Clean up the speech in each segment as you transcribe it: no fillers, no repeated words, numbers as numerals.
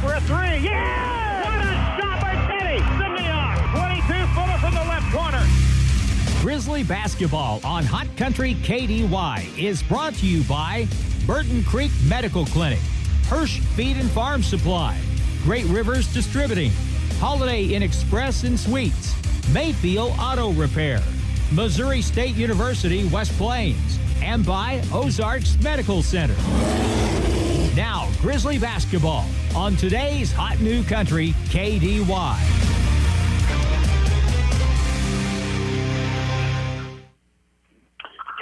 for a three. Yeah! What a shot by Teddy! Simniok, 22-footer from the left corner. Grizzly basketball on Hot Country KDY is brought to you by Burton Creek Medical Clinic, Hirsch Feed and Farm Supply, Great Rivers Distributing, Holiday Inn Express and Suites, Mayfield Auto Repair, Missouri State University West Plains, and by Ozarks Medical Center. Now, Grizzly basketball on today's Hot New Country KDY.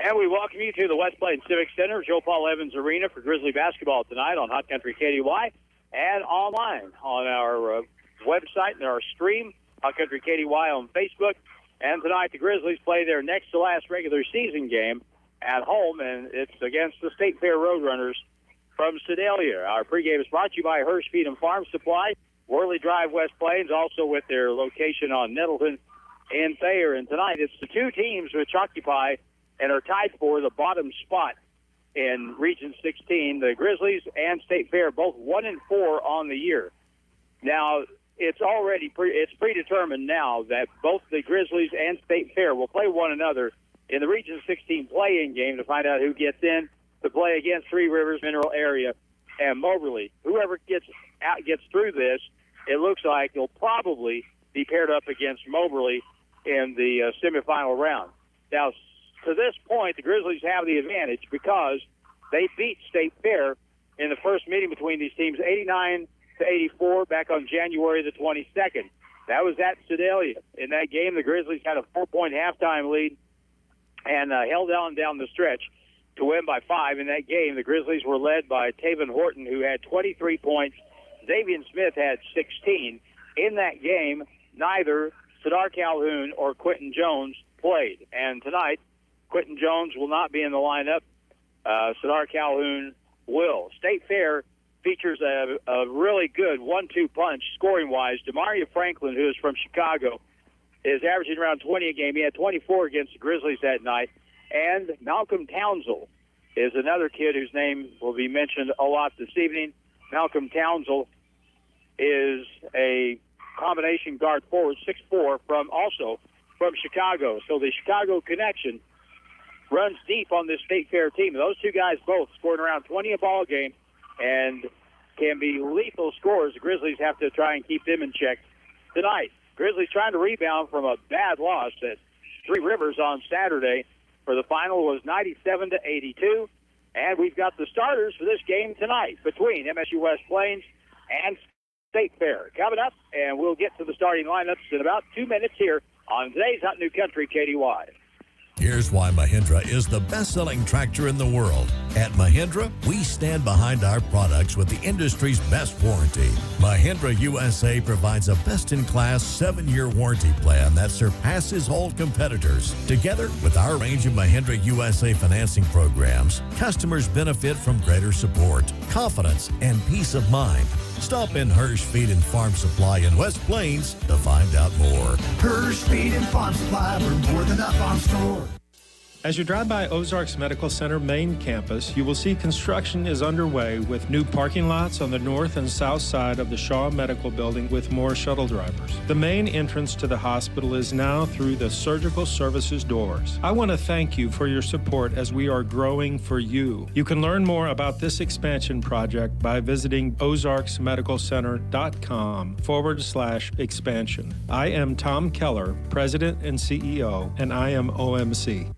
And we welcome you to the West Plains Civic Center, Joe Paul Evans Arena for Grizzly basketball tonight on Hot Country KDY and online on our website and our stream, Hot Country KDY on Facebook. And tonight the Grizzlies play their next to last regular season game at home, and it's against the State Fair Roadrunners from Sedalia. Our pregame is brought to you by Hirsch Feed and Farm Supply, Worley Drive, West Plains, also with their location on Nettleton and Thayer. And tonight it's the two teams which occupy and are tied for the bottom spot in Region 16. The Grizzlies and State Fair both 1-4 on the year. Now, it's already it's predetermined now that both the Grizzlies and State Fair will play one another in the Region 16 play-in game to find out who gets in to play against Three Rivers, Mineral Area, and Moberly. Whoever gets through this, it looks like they'll probably be paired up against Moberly in the semifinal round. Now, to this point, the Grizzlies have the advantage because they beat State Fair in the first meeting between these teams, 89-84, back on January the 22nd. That was at Sedalia. In that game, the Grizzlies had a 4-point halftime lead and held on down the stretch to win by 5. In that game, the Grizzlies were led by Taven Horton, who had 23 points. Xavier Smith had 16. In that game, neither Sadar Calhoun or Quentin Jones played. And tonight, Quentin Jones will not be in the lineup. Sadar Calhoun will. State Fair features a really good 1-2 punch scoring-wise. Demaria Franklin, who is from Chicago, is averaging around 20 a game. He had 24 against the Grizzlies that night. And Malcolm Townsell is another kid whose name will be mentioned a lot this evening. Malcolm Townsell is a combination guard forward, 6'4", from Chicago. So the Chicago connection runs deep on this State Fair team. Those two guys both scoring around 20 a ball game and can be lethal scorers. The Grizzlies have to try and keep them in check tonight. Grizzlies trying to rebound from a bad loss at Three Rivers on Saturday, where the final was 97-82. And we've got the starters for this game tonight between MSU West Plains and State Fair. Coming up, and we'll get to the starting lineups in about 2 minutes here on today's Hot New Country KDY. Here's why Mahindra is the best-selling tractor in the world. At Mahindra, we stand behind our products with the industry's best warranty. Mahindra USA provides a best-in-class 7-year warranty plan that surpasses all competitors. Together with our range of Mahindra USA financing programs, customers benefit from greater support, confidence, and peace of mind. Stop in Hirsch Feed and Farm Supply in West Plains to find out more. Hirsch Feed and Farm Supply, we're more than a farm store. As you drive by Ozarks Medical Center main campus, you will see construction is underway with new parking lots on the north and south side of the Shaw Medical Building with more shuttle drivers. The main entrance to the hospital is now through the surgical services doors. I want to thank you for your support as we are growing for you. You can learn more about this expansion project by visiting ozarksmedicalcenter.com/expansion. I am Tom Keller, President and CEO, and I am OMC.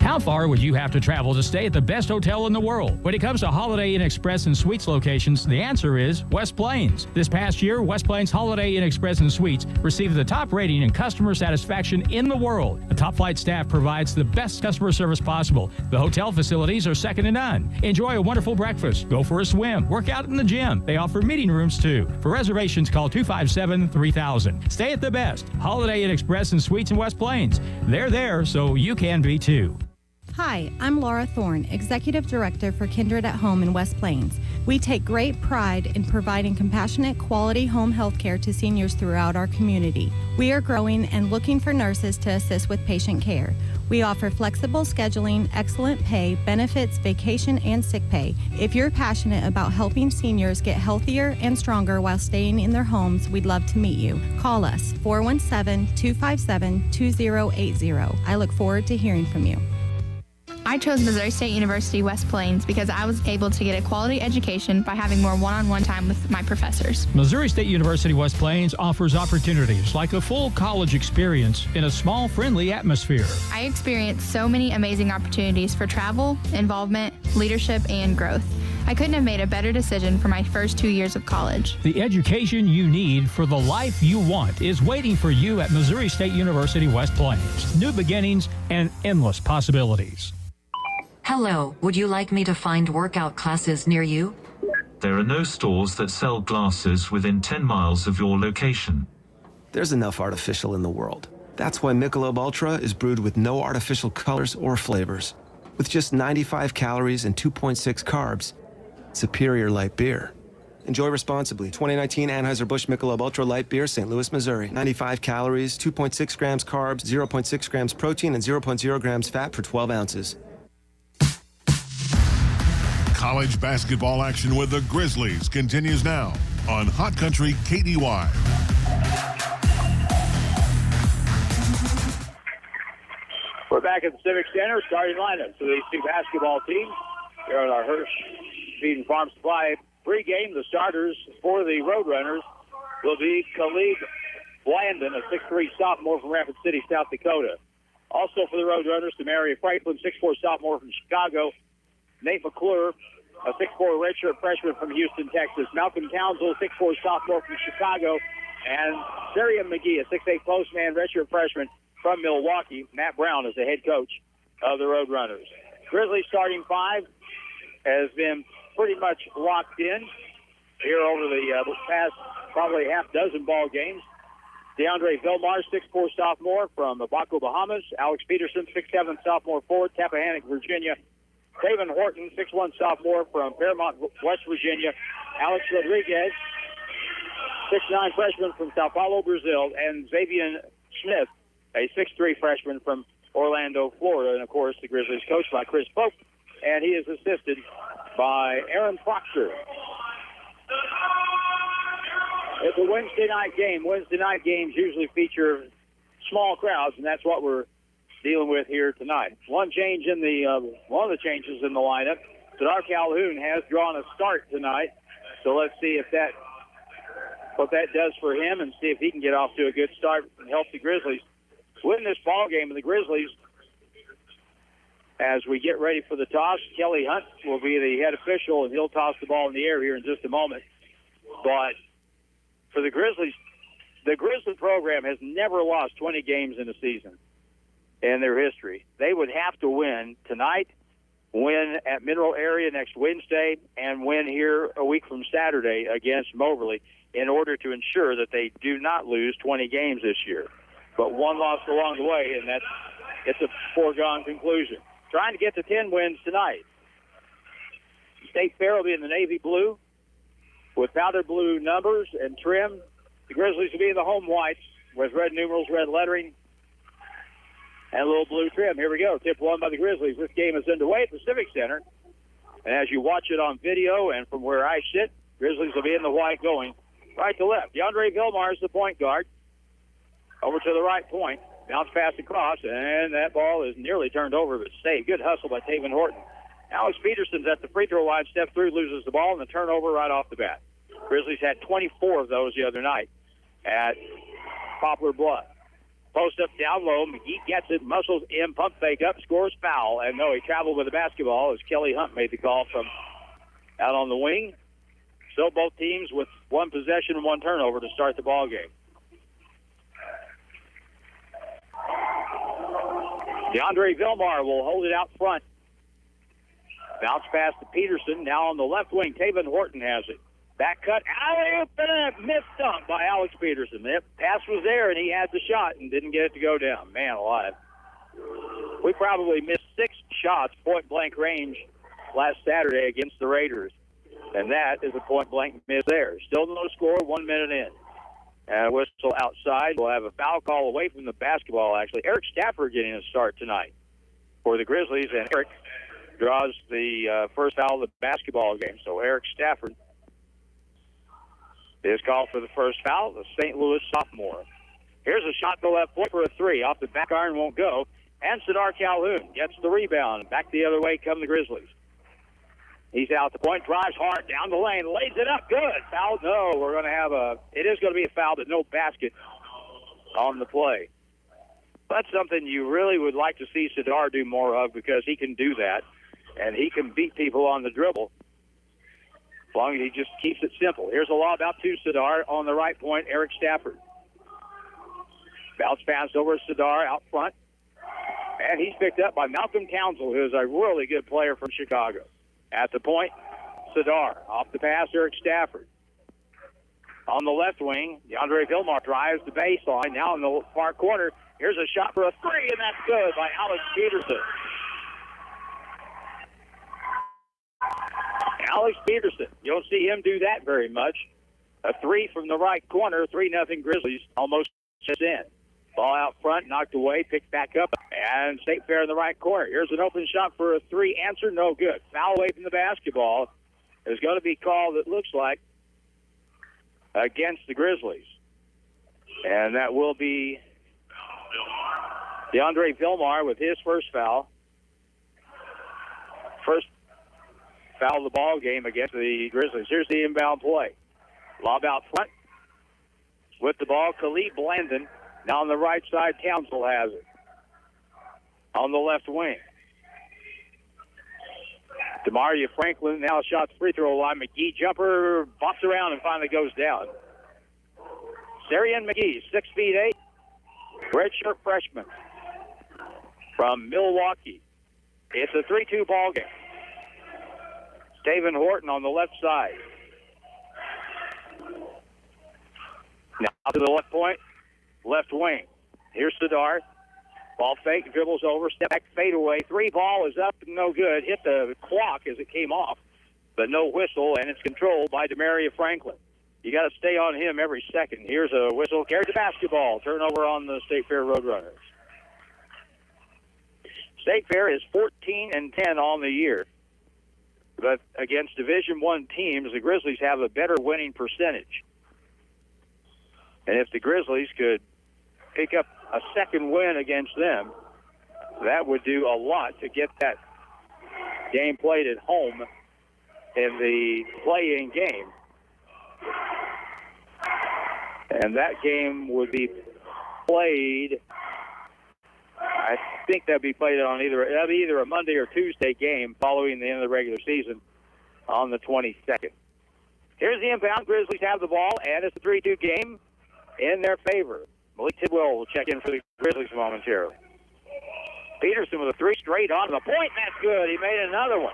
How far would you have to travel to stay at the best hotel in the world? When it comes to Holiday Inn Express and Suites locations, the answer is West Plains. This past year, West Plains Holiday Inn Express and Suites received the top rating in customer satisfaction in the world. The top flight staff provides the best customer service possible. The hotel facilities are second to none. Enjoy a wonderful breakfast, go for a swim, work out in the gym. They offer meeting rooms too. For reservations, call 257-3000. Stay at the best Holiday Inn Express and Suites in West Plains. They're there so you can be too. Hi, I'm Laura Thorne, Executive Director for Kindred at Home in West Plains. We take great pride in providing compassionate, quality home health care to seniors throughout our community. We are growing and looking for nurses to assist with patient care. We offer flexible scheduling, excellent pay, benefits, vacation, and sick pay. If you're passionate about helping seniors get healthier and stronger while staying in their homes, we'd love to meet you. Call us 417-257-2080. I look forward to hearing from you. I chose Missouri State University West Plains because I was able to get a quality education by having more one-on-one time with my professors. Missouri State University West Plains offers opportunities like a full college experience in a small, friendly atmosphere. I experienced so many amazing opportunities for travel, involvement, leadership, and growth. I couldn't have made a better decision for my first 2 years of college. The education you need for the life you want is waiting for you at Missouri State University West Plains. New beginnings and endless possibilities. Hello, would you like me to find workout classes near you? There are no stores that sell glasses within 10 miles of your location. There's enough artificial in the world. That's why Michelob Ultra is brewed with no artificial colors or flavors. With just 95 calories and 2.6 carbs, superior light beer. Enjoy responsibly. 2019 Anheuser-Busch Michelob Ultra Light Beer, St. Louis, Missouri. 95 calories, 2.6 grams carbs, 0.6 grams protein, and 0.0 grams fat for 12 ounces. College basketball action with the Grizzlies continues now on Hot Country KDY. We're back at the Civic Center, starting lineup for these two basketball teams. Here at our Hirsch Feed and Farm Supply pregame. The starters for the Roadrunners will be Khalid Blandon, a 6'3 sophomore from Rapid City, South Dakota. Also for the Roadrunners, Demaria Franklin, 6'4 sophomore from Chicago. Nate McClure, a 6'4 redshirt freshman from Houston, Texas. Malcolm Townsville, 6'4 sophomore from Chicago. And Sariam McGee, a 6'8 postman redshirt freshman from Milwaukee. Matt Brown is the head coach of the Roadrunners. Grizzlies starting five has been pretty much locked in here over the past probably half dozen ball games. DeAndre Vilmar, 6'4 sophomore from Baco, Bahamas. Alex Peterson, 6'7 sophomore forward, Tappahannock, Virginia. Taven Horton, 6'1 sophomore from Fairmont, West Virginia. Alex Rodriguez, 6'9 freshman from Sao Paulo, Brazil. And Xavier Smith, a 6'3 freshman from Orlando, Florida. And, of course, the Grizzlies coached by Chris Pope, and he is assisted by Aaron Proctor. It's a Wednesday night game. Wednesday night games usually feature small crowds, and that's what we're dealing with here tonight. One of the changes in the lineup, Sadar Calhoun has drawn a start tonight. So let's see what that does for him, and see if he can get off to a good start and help the Grizzlies win this ball game. And the Grizzlies, as we get ready for the toss, Kelly Hunt will be the head official, and he'll toss the ball in the air here in just a moment. But for the Grizzlies program has never lost 20 games in a season in their history. They would have to win tonight, win at Mineral Area next Wednesday, and win here a week from Saturday against Moberly in order to ensure that they do not lose 20 games this year. But one loss along the way, and it's a foregone conclusion. Trying to get to 10 wins tonight. State Fair will be in the navy blue with powder blue numbers and trim. The Grizzlies will be in the home whites with red numerals, red lettering, and a little blue trim. Here we go. Tip one by the Grizzlies. This game is underway at the Civic Center. And as you watch it on video and from where I sit, Grizzlies will be in the white going right to left. DeAndre Vilmar is the point guard. Over to the right point. Bounce pass across, and that ball is nearly turned over, but saved. Good hustle by Taven Horton. Alex Peterson's at the free throw line, steps through, loses the ball, and the turnover right off the bat. Grizzlies had 24 of those the other night at Poplar Bluff. Post up down low, McGee gets it, muscles in, pump fake up, scores foul, and no, he traveled with the basketball as Kelly Hunt made the call from out on the wing. So both teams with one possession and one turnover to start the ball game. DeAndre Vilmar will hold it out front. Bounce pass to Peterson. Now on the left wing, Taven Horton has it. Back cut, alley-oop, and a missed dunk by Alex Peterson. The pass was there, and he had the shot and didn't get it to go down. Man alive. We probably missed 6 shots, point-blank range, last Saturday against the Raiders. And that is a point-blank miss there. Still no score, 1 minute in. And a whistle outside. We'll have a foul call away from the basketball, actually. Eric Stafford getting a start tonight for the Grizzlies, and Eric draws the first foul of the basketball game. So Eric Stafford is called for the first foul, the St. Louis sophomore. Here's a shot to the left point for a three. Off the back iron, won't go. And Sadar Calhoun gets the rebound. Back the other way come the Grizzlies. He's out the point, drives hard down the lane, lays it up. Good. Foul? No, we're going to have it is going to be a foul, but no basket on the play. That's something you really would like to see Sadar do more of, because he can do that, and he can beat people on the dribble as long as he just keeps it simple. Here's a lob out to Sadar on the right point, Eric Stafford. Bounce pass over Sadar out front, and he's picked up by Malcolm Townsend, who is a really good player from Chicago. At the point, Sadar. Off the pass, Eric Stafford. On the left wing, DeAndre Vilmar drives the baseline. Now in the far corner, here's a shot for a three, and that's good by Alex Peterson. Alex Peterson. You don't see him do that very much. A three from the right corner, 3-0 Grizzlies, almost just in. Ball out front, knocked away, picked back up, and State Fair in the right corner. Here's an open shot for a three. Answer, no good. Foul away from the basketball is going to be called, it looks like, against the Grizzlies. And that will be DeAndre Vilmar with his first foul. First foul of the ball game against the Grizzlies. Here's the inbound play. Lob out front. With the ball, Khalid Blandon. Now on the right side, Townsend has it. On the left wing. Demaria Franklin now shot the free throw line. McGee jumper, bops around and finally goes down. Sarian McGee, 6'8", redshirt freshman from Milwaukee. It's a 3-2 ball game. Taven Horton on the left side. Now to the left point. Left wing. Here's Sadar. Ball fake, dribbles over, step back, fade away. Three ball is up, no good. Hit the clock as it came off, but no whistle, and it's controlled by Demaria Franklin. You got to stay on him every second. Here's a whistle. Carries the basketball. Turnover on the State Fair Roadrunners. State Fair is 14-10 on the year, but against Division I teams, the Grizzlies have a better winning percentage. And if the Grizzlies could pick up a second win against them, that would do a lot to get that game played at home in the play-in game. And that game would be played, I think that'd be played on either a Monday or Tuesday game following the end of the regular season on the 22nd. Here's the inbound. Grizzlies have the ball, and it's a 3-2 game in their favor. Malik Tidwell will check in for the Grizzlies momentarily. Peterson with a three straight on the point. That's good. He made another one.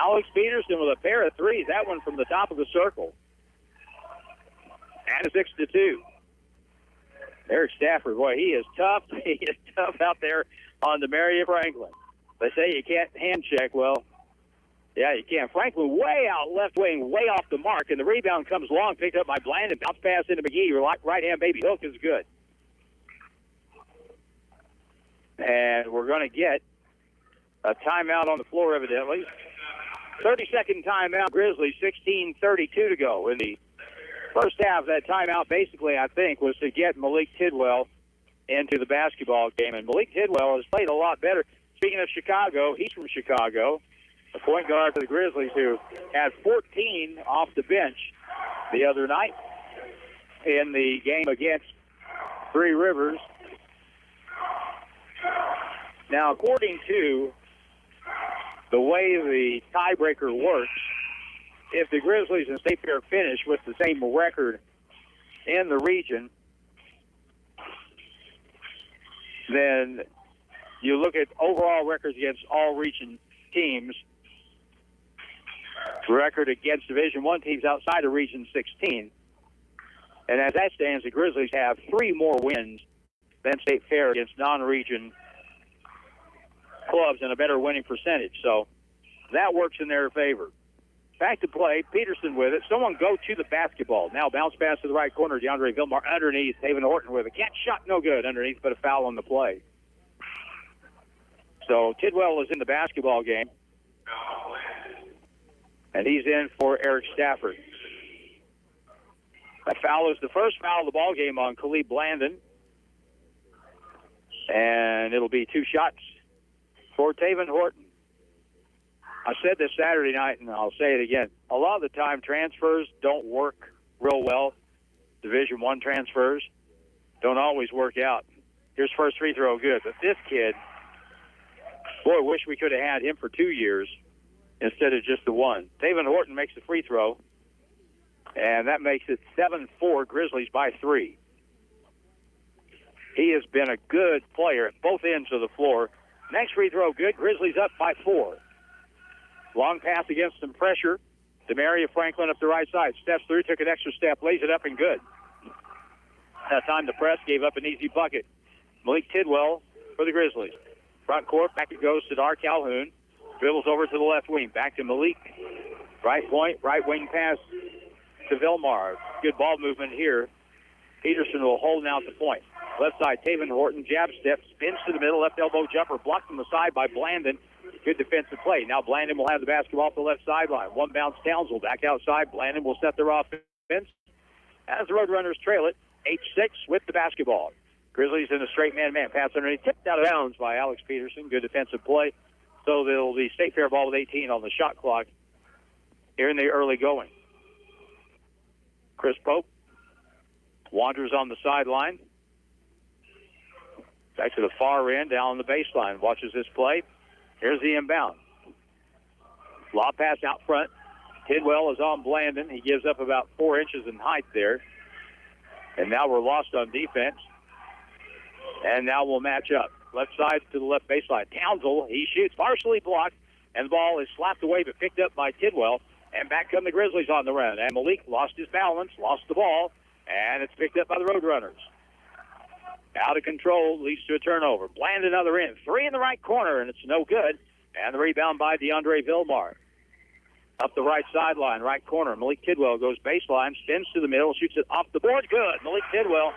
Alex Peterson with a pair of threes. That one from the top of the circle. And a 6-2. Eric Stafford, boy, he is tough. He is tough out there on Demaria Franklin. They say you can't hand check. Well, yeah, you can. Franklin way out left wing, way off the mark, and the rebound comes long, picked up by Blandon, bounce pass into McGee. Your right-hand baby hook is good. And we're going to get a timeout on the floor, evidently. 30-second timeout, Grizzlies, 16:32 to go. In the first half, that timeout basically, I think, was to get Malik Tidwell into the basketball game. And Malik Tidwell has played a lot better. Speaking of Chicago, he's from Chicago. The point guard for the Grizzlies, who had 14 off the bench the other night in the game against Three Rivers. Now, according to the way the tiebreaker works, if the Grizzlies and State Fair finish with the same record in the region, then you look at overall records against all region teams, record against Division I teams outside of Region 16. And as that stands, the Grizzlies have 3 more wins than State Fair against non-region clubs and a better winning percentage. So that works in their favor. Back to play. Peterson with it. Someone go to the basketball. Now bounce pass to the right corner. DeAndre Vilmar underneath. Taven Horton with it. Catch shot, no good underneath, but a foul on the play. So Tidwell is in the basketball game. And he's in for Eric Stafford. That foul is the first foul of the ball game on Khalid Blandon. And it'll be 2 shots for Taven Horton. I said this Saturday night, and I'll say it again. A lot of the time, transfers don't work real well. Division I transfers don't always work out. Here's first free throw, good. But this kid, boy, wish we could have had him for 2 years instead of just the one. Taven Horton makes the free throw, and that makes it 7-4, Grizzlies by 3. He has been a good player at both ends of the floor. Next free throw, good. Grizzlies up by 4. Long pass against some pressure. Demaria Franklin up the right side. Steps through, took an extra step, lays it up and good. That time the press gave up an easy bucket. Malik Tidwell for the Grizzlies. Front court, back it goes to Dar Calhoun. Dribbles over to the left wing. Back to Malik. Right point, right wing pass to Vilmar. Good ball movement here. Peterson will hold now at the point. Left side, Taven Horton, jab step, spins to the middle, left elbow jumper, blocked from the side by Blandon. Good defensive play. Now Blandon will have the basketball off the left sideline. One bounce, Townsville back outside. Blandon will set their offense as the Roadrunners trail it 8-6 with the basketball. Grizzlies in a straight man-to-man pass underneath, tipped out of bounds by Alex Peterson. Good defensive play. So they'll be State Fair ball with 18 on the shot clock here in the early going. Chris Pope wanders on the sideline. Back to the far end, down the baseline. Watches this play. Here's the inbound. Lob pass out front. Tidwell is on Blandon. He gives up about 4 inches in height there. And now we're lost on defense. And now we'll match up. Left side to the left baseline. Townsville, he shoots, partially blocked, and the ball is slapped away but picked up by Tidwell. And back come the Grizzlies on the run. And Malik lost his balance, lost the ball, and it's picked up by the Roadrunners. Out of control, leads to a turnover. Blandon other end. 3 in the right corner, and it's no good. And the rebound by DeAndre Vilmar. Up the right sideline, right corner. Malik Tidwell goes baseline, spins to the middle, shoots it off the board. Good. Malik Tidwell,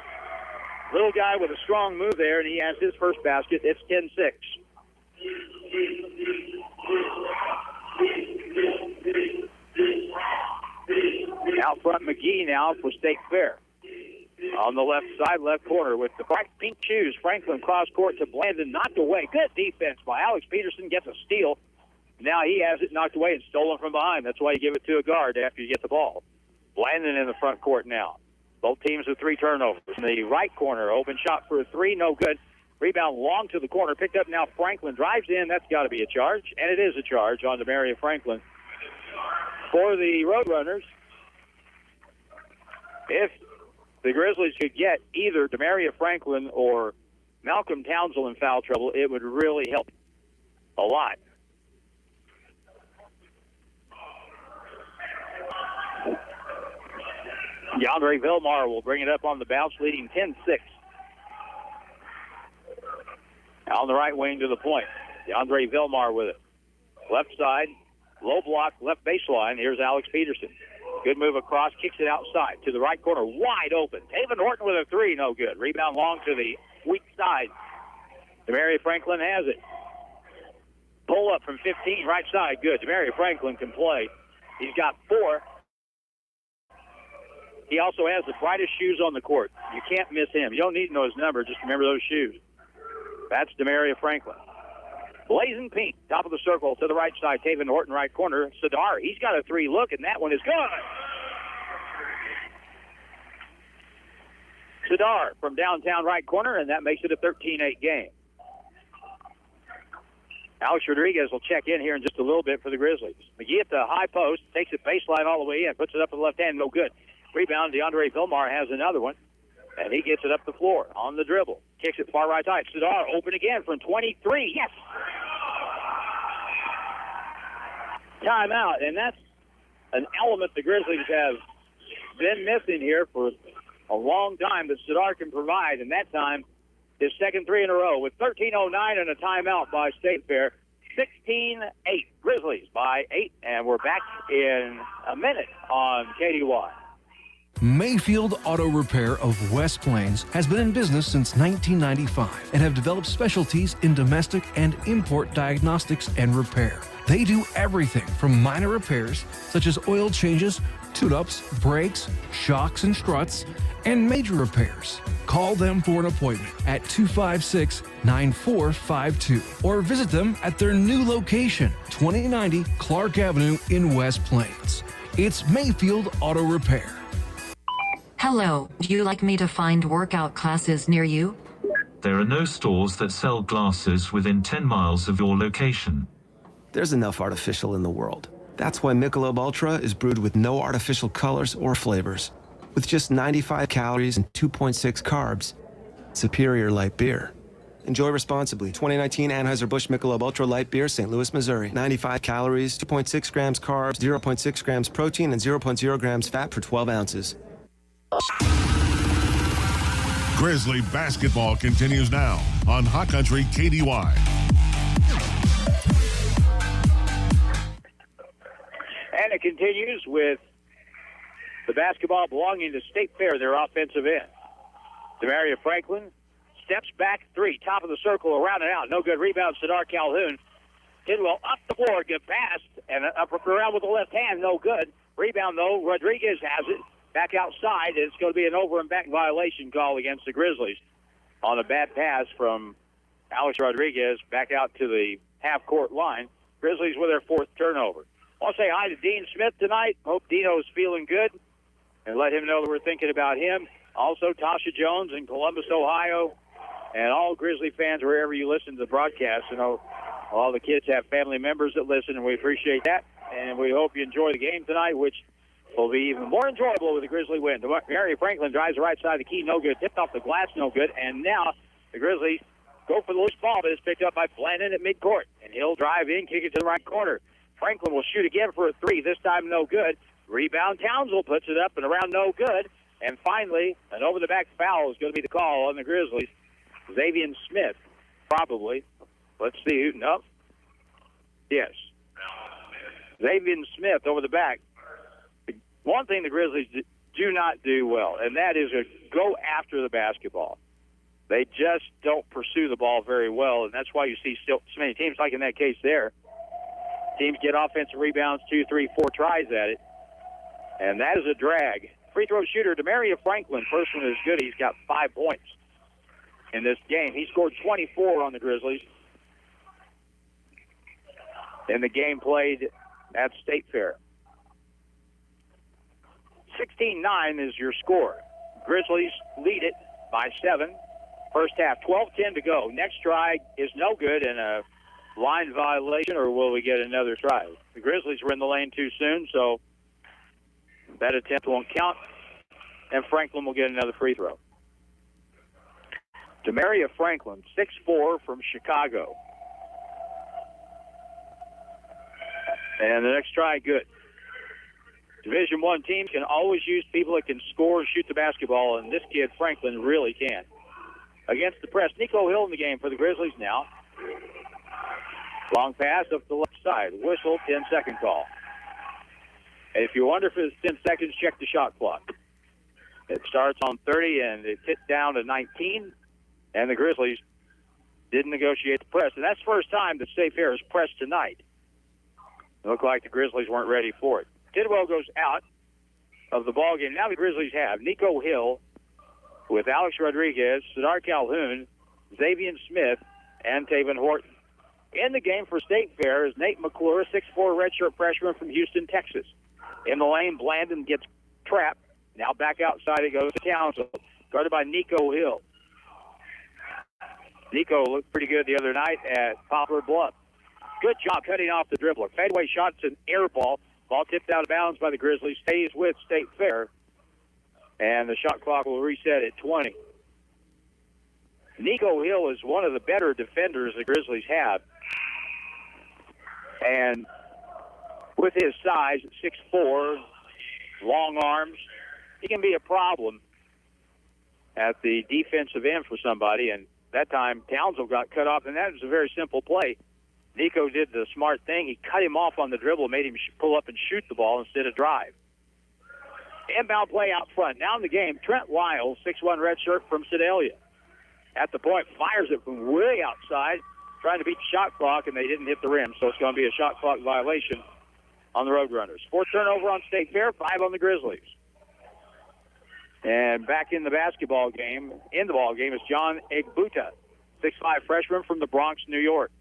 little guy with a strong move there, and he has his first basket. It's 10-6. Out front, McGee now for State Fair. On the left side, left corner with the bright pink shoes. Franklin cross court to Blandon, knocked away. Good defense by Alex Peterson, gets a steal. Now he has it knocked away and stolen from behind. That's why you give it to a guard after you get the ball. Blandon in the front court now. Both teams with 3 turnovers. In the right corner, open shot for a 3, no good. Rebound long to the corner, picked up now. Franklin drives in. That's got to be a charge, and it is a charge on Demaria Franklin. For the Roadrunners, if the Grizzlies could get either Demaria Franklin or Malcolm Townsville in foul trouble, it would really help a lot. DeAndre Vilmar will bring it up on the bounce, leading 10-6. On the right wing to the point. DeAndre Vilmar with it. Left side, low block, left baseline. Here's Alex Peterson. Good move across, kicks it outside to the right corner, wide open. Taven Horton with a 3, no good. Rebound long to the weak side. Demaria Franklin has it. Pull up from 15, right side, good. Demaria Franklin can play. He's got 4. He also has the brightest shoes on the court. You can't miss him. You don't need to know his number, just remember those shoes. That's Demaria Franklin. Blazing pink, top of the circle to the right side. Taven Horton, right corner. Sadar, he's got a 3 look, and that one is good. Sadar from downtown right corner, and that makes it a 13-8 game. Alex Rodriguez will check in here in just a little bit for the Grizzlies. McGee at the high post, takes it baseline all the way in, puts it up with the left hand, no good. Rebound, DeAndre Vilmar has another one, and he gets it up the floor on the dribble. Kicks it far right side. Sadar open again from 23. Yes! Timeout, and that's an element the Grizzlies have been missing here for a long time that Sadar can provide, and that time his second 3 in a row with 13:09 and a timeout by State Fair. 16-8. Grizzlies by 8, and we're back in a minute on KDY. Mayfield Auto Repair of West Plains has been in business since 1995 and have developed specialties in domestic and import diagnostics and repair. They do everything from minor repairs such as oil changes, tune-ups, brakes, shocks and struts, and major repairs. Call them for an appointment at 256-9452 or visit them at their new location, 2090 Clark Avenue in West Plains. It's Mayfield Auto Repair. Hello, would you like me to find workout classes near you? There are no stores that sell glasses within 10 miles of your location. There's enough artificial in the world. That's why Michelob Ultra is brewed with no artificial colors or flavors. With just 95 calories and 2.6 carbs. Superior light beer. Enjoy responsibly. 2019 Anheuser-Busch Michelob Ultra Light Beer, St. Louis, Missouri. 95 calories, 2.6 grams carbs, 0.6 grams protein, and 0.0 grams fat per 12 ounces. Grizzly basketball continues now on Hot Country KDY. And it continues with the basketball belonging to State Fair, their offensive end. Demaria Franklin steps back, three, top of the circle, around and out. No good. Rebound, Sadar Calhoun. Tidwell up the floor, good pass, and up around with the left hand, no good. Rebound, though, Rodriguez has it. Back outside, it's going to be an over and back violation call against the Grizzlies on a bad pass from Alex Rodriguez back out to the half-court line. Grizzlies with their fourth turnover. I want to say hi to Dean Smith tonight. Hope Dino's feeling good, and let him know that we're thinking about him. Also, Tasha Jones in Columbus, Ohio, and all Grizzly fans wherever you listen to the broadcast. You know, all the kids have family members that listen, and we appreciate that. And we hope you enjoy the game tonight, which will be even more enjoyable with the Grizzly win. Mary Franklin drives the right side of the key, no good. Tipped off the glass, no good. And now the Grizzlies go for the loose ball, but it's picked up by Flannan at midcourt. And he'll drive in, kick it to the right corner. Franklin will shoot again for a three, this time no good. Rebound, Townsville puts it up and around, no good. And finally, an over-the-back foul is going to be the call on the Grizzlies. Xavier Smith, probably. Let's see who. No. Yes. Xavier Smith over the back. One thing the Grizzlies do not do well, and that is go after the basketball. They just don't pursue the ball very well, and that's why you see so many teams, like in that case there, teams get offensive rebounds, 2, 3, 4 tries at it, and that is a drag. Free throw shooter, Demaria Franklin, first one is good. He's got 5 points in this game. He scored 24 on the Grizzlies in the game played at State Fair. 16-9 is your score. Grizzlies lead it by 7. First half, 12-10 to go. Next try is no good and a line violation, or will we get another try? The Grizzlies were in the lane too soon, so that attempt won't count, and Franklin will get another free throw. Demaria Franklin, 6'4", from Chicago. And the next try, good. Division I teams can always use people that can score and shoot the basketball, and this kid, Franklin, really can. Against the press, Nico Hill in the game for the Grizzlies now. Long pass up the left side. Whistle, 10-second call. And if you wonder if it's 10 seconds, check the shot clock. It starts on 30, and it hit down to 19, and the Grizzlies didn't negotiate the press. And that's the first time that State Fair has pressed tonight. It looked like the Grizzlies weren't ready for it. Tidwell goes out of the ballgame. Now the Grizzlies have Nico Hill with Alex Rodriguez, Sadar Calhoun, Xavier Smith, and Taven Horton. In the game for State Fair is Nate McClure, 6'4", redshirt freshman from Houston, Texas. In the lane, Blandon gets trapped. Now back outside it goes to Townsville, guarded by Nico Hill. Nico looked pretty good the other night at Poplar Bluff. Good job cutting off the dribbler. Fadeaway shot's an air ball. Ball tipped out of bounds by the Grizzlies, stays with State Fair, and the shot clock will reset at 20. Nico Hill is one of the better defenders the Grizzlies have, and with his size, 6'4", long arms, he can be a problem at the defensive end for somebody, and that time Townsville got cut off, and that was a very simple play. Nico did the smart thing. He cut him off on the dribble, made him pull up and shoot the ball instead of drive. Inbound play out front. Now in the game, Trent Wiles, 6'1" redshirt from Sedalia. At the point, fires it from way outside, trying to beat the shot clock, and they didn't hit the rim, so it's going to be a shot clock violation on the Roadrunners. 4th turnover on State Fair, 5 on the Grizzlies. And back in the ball game is John Egbuta, 6'5" freshman from the Bronx, New York.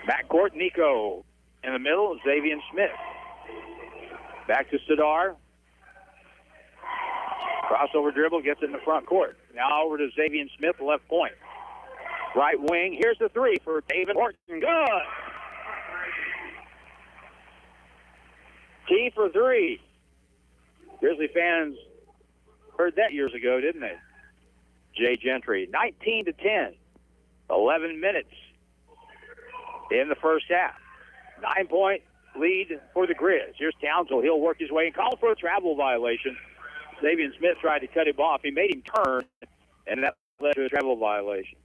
Backcourt, Nico. In the middle, Xavier Smith. Back to Sadar. Crossover dribble, gets in the front court. Now over to Xavier Smith, left point. Right wing, here's the three for David Horton. Good! T for 3. Grizzly fans heard that years ago, didn't they? Jay Gentry, 19-10. 11 minutes in the first half. 9-point lead for the Grizz. Here's Townsville. He'll work his way and call for a travel violation. Xavier Smith tried to cut him off. He made him turn, and that led to a travel violation.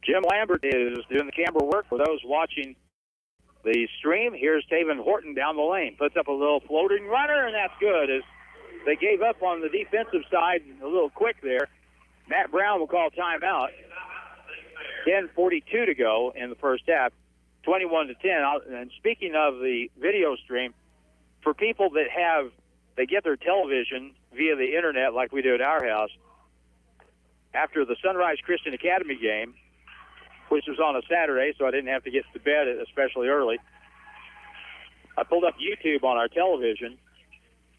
Jim Lambert is doing the camera work for those watching the stream. Here's Taven Horton down the lane. Puts up a little floating runner, and that's good. As they gave up on the defensive side a little quick there. Matt Brown will call timeout. 10:42 to go in the first half. 21-10. And speaking of the video stream, for people that they get their television via the internet like we do at our house, after the Sunrise Christian Academy game, which was on a Saturday, so I didn't have to get to bed especially early, I pulled up YouTube on our television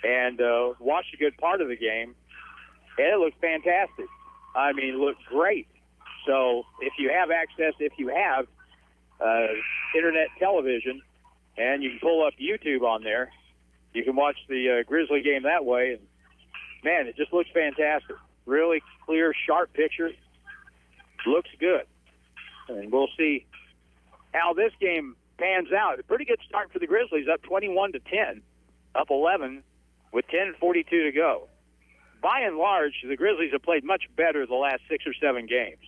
and watched a good part of the game, and it looked fantastic. I mean, it looked great. So if you have access, if you have internet television, and you can pull up YouTube on there, you can watch the Grizzly game that way. And, man, it just looks fantastic. Really clear, sharp picture. Looks good. And we'll see how this game pans out. A pretty good start for the Grizzlies, up 21-10, up 11 with 10:42 to go. By and large, the Grizzlies have played much better the last 6 or 7 games.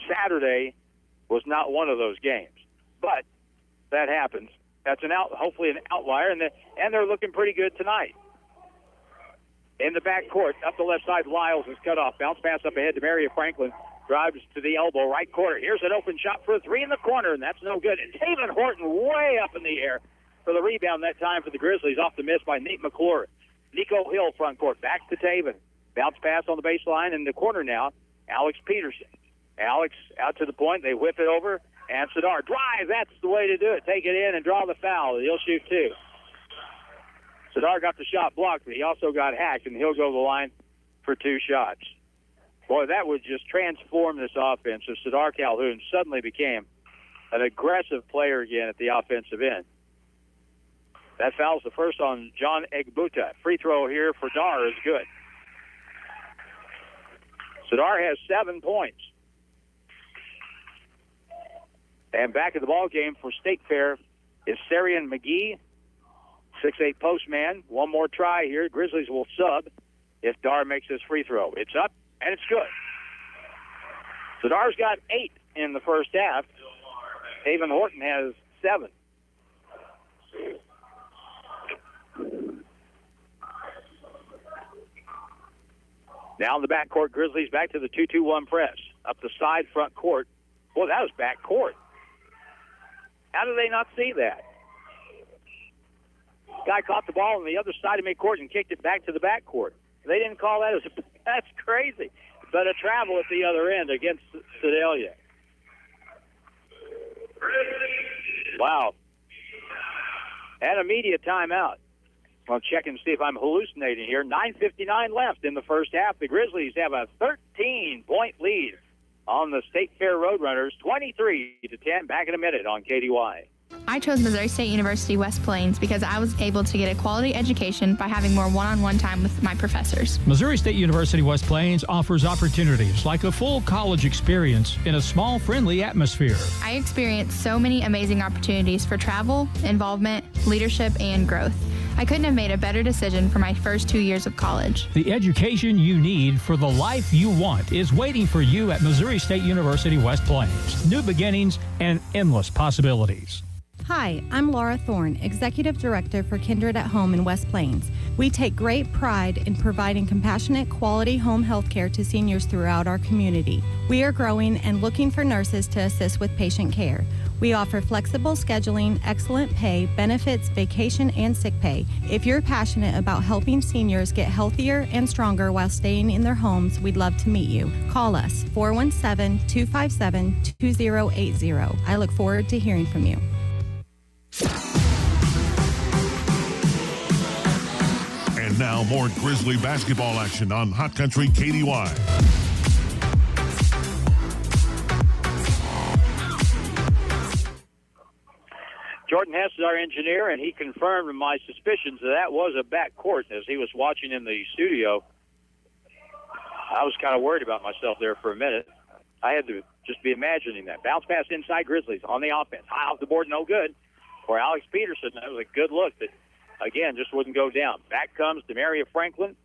Saturday was not one of those games, but that happens. That's hopefully an outlier, and they're looking pretty good tonight. In the backcourt, up the left side, Lyles is cut off. Bounce pass up ahead to Maria Franklin. Drives to the elbow, right corner. Here's an open shot for a 3 in the corner, and that's no good. And Taven Horton way up in the air for the rebound that time for the Grizzlies, off the miss by Nate McClure. Nico Hill front court, back to Taven. Bounce pass on the baseline in the corner now. Alex Peterson. Alex out to the point. They whip it over. And Sadar drive. That's the way to do it. Take it in and draw the foul. He'll shoot 2. Sadar got the shot blocked, but he also got hacked, and he'll go to the line for 2 shots. Boy, that would just transform this offense if Sadar Calhoun suddenly became an aggressive player again at the offensive end. That foul's the first on John Egbuta. Free throw here for Dar is good. Sadar has 7 points. And back in the ball game for State Fair is Sarian McGee, 6'8" postman. One more try here. Grizzlies will sub if Dar makes his free throw. It's up, and it's good. Sadar's got 8 in the first half. Taven Horton has 7. Now in the backcourt, Grizzlies back to the 2-2-1 press. Up the side front court. Boy, that was backcourt. How did they not see that? Guy caught the ball on the other side of midcourt and kicked it back to the backcourt. They didn't call that. That's crazy. But a travel at the other end against Sedalia. Wow. And a media timeout. I'll check and see if I'm hallucinating here. 9:59 left in the first half. The Grizzlies have a 13-point lead on the State Fair Roadrunners, 23-10. Back in a minute on KDY. I chose Missouri State University West Plains because I was able to get a quality education by having more one-on-one time with my professors. Missouri State University West Plains offers opportunities like a full college experience in a small, friendly atmosphere. I experienced so many amazing opportunities for travel, involvement, leadership, and growth. I couldn't have made a better decision for my first 2 years of college. The education you need for the life you want is waiting for you at Missouri State University West Plains. New beginnings and endless possibilities. Hi, I'm Laura Thorne, Executive Director for Kindred at Home in West Plains. We take great pride in providing compassionate, quality home health care to seniors throughout our community. We are growing and looking for nurses to assist with patient care. We offer flexible scheduling, excellent pay, benefits, vacation, and sick pay. If you're passionate about helping seniors get healthier and stronger while staying in their homes, we'd love to meet you. Call us, 417-257-2080. I look forward to hearing from you. And now more Grizzly basketball action on Hot Country KDY. Jordan Hess is our engineer, and he confirmed my suspicions that was a backcourt as he was watching in the studio. I was kind of worried about myself there for a minute. I had to just be imagining that. Bounce pass inside Grizzlies on the offense. High off the board, no good. For Alex Peterson, that was a good look that, again, just wouldn't go down. Back comes Demaria Franklin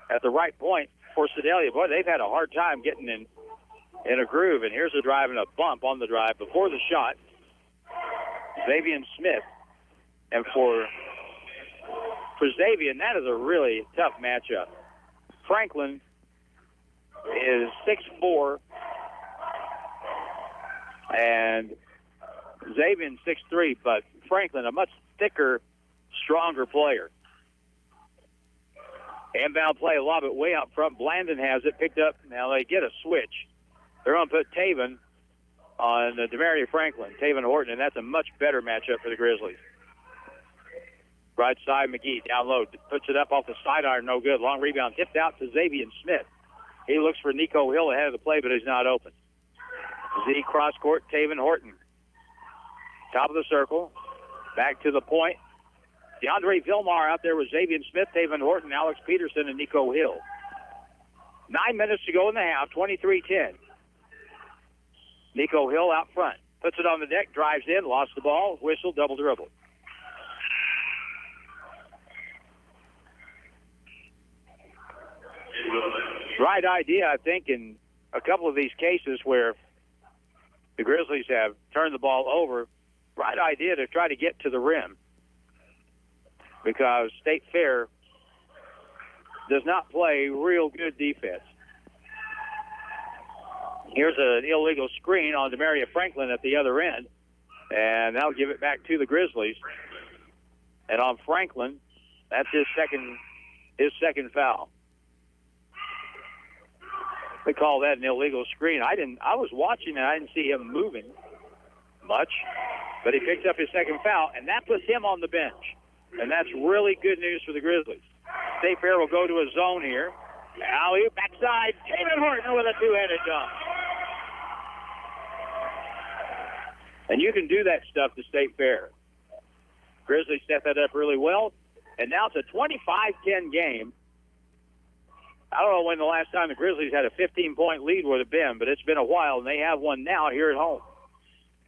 at the right point for Sedalia. Boy, they've had a hard time getting in a groove, and here's a drive and a bump on the drive before the shot. Xavier Smith. And for Xavier, that is a really tough matchup. Franklin is 6'4", and Xavier 6'3", but Franklin, a much thicker, stronger player. Inbound play, a lob it way out front. Blandon has it picked up. Now they get a switch. They're going to put Taven on Demaria Franklin, Taven Horton, and that's a much better matchup for the Grizzlies. Right side, McGee down low, puts it up off the sidearm, no good. Long rebound, tipped out to Xavier Smith. He looks for Nico Hill ahead of the play, but he's not open. Z cross court, Taven Horton. Top of the circle, back to the point. DeAndre Vilmar out there with Xavier Smith, Taven Horton, Alex Peterson, and Nico Hill. 9 minutes to go in the half, 23-10. Nico Hill out front. Puts it on the deck, drives in, lost the ball, whistle, double dribble. Right idea, I think, in a couple of these cases where the Grizzlies have turned the ball over, right idea to try to get to the rim, because State Fair does not play real good defense. Here's an illegal screen on Demaria Franklin at the other end, and that'll give it back to the Grizzlies. And on Franklin, that's his second foul. They call that an illegal screen. I was watching and I didn't see him moving much, but he picked up his second foul, and that puts him on the bench. And that's really good news for the Grizzlies. State Fair will go to a zone here. Alley-oop, backside, Taven Horton with a two-handed dunk. And you can do that stuff to State Fair. Grizzlies set that up really well. And now it's a 25-10 game. I don't know when the last time the Grizzlies had a 15-point lead would have been, but it's been a while, and they have one now here at home.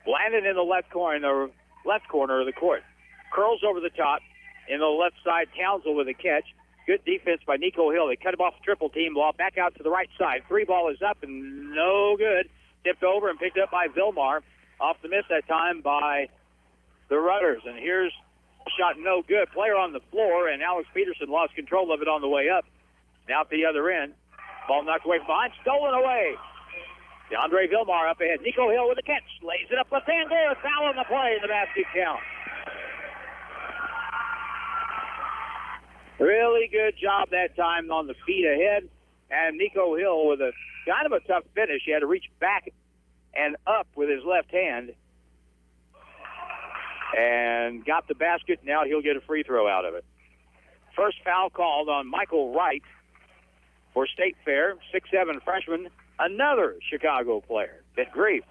Blandon in the left corner of the court. Curls over the top. In the left side, Townsend with a catch. Good defense by Nico Hill. They cut him off the triple team ball. Back out to the right side. Three ball is up and no good. Tipped over and picked up by Vilmar. Off the miss that time by the Rudders. And here's a shot no good. Player on the floor, and Alex Peterson lost control of it on the way up. Now at the other end. Ball knocked away from behind. Stolen away. DeAndre Vilmar up ahead. Nico Hill with a catch. Lays it up left hand there. Foul on the play in the basket count. Really good job that time on the feet ahead. And Nico Hill with a kind of a tough finish. He had to reach back and up with his left hand. And got the basket. Now he'll get a free throw out of it. First foul called on Michael Wright for State Fair. 6'7" freshman. Another Chicago player. Good grief.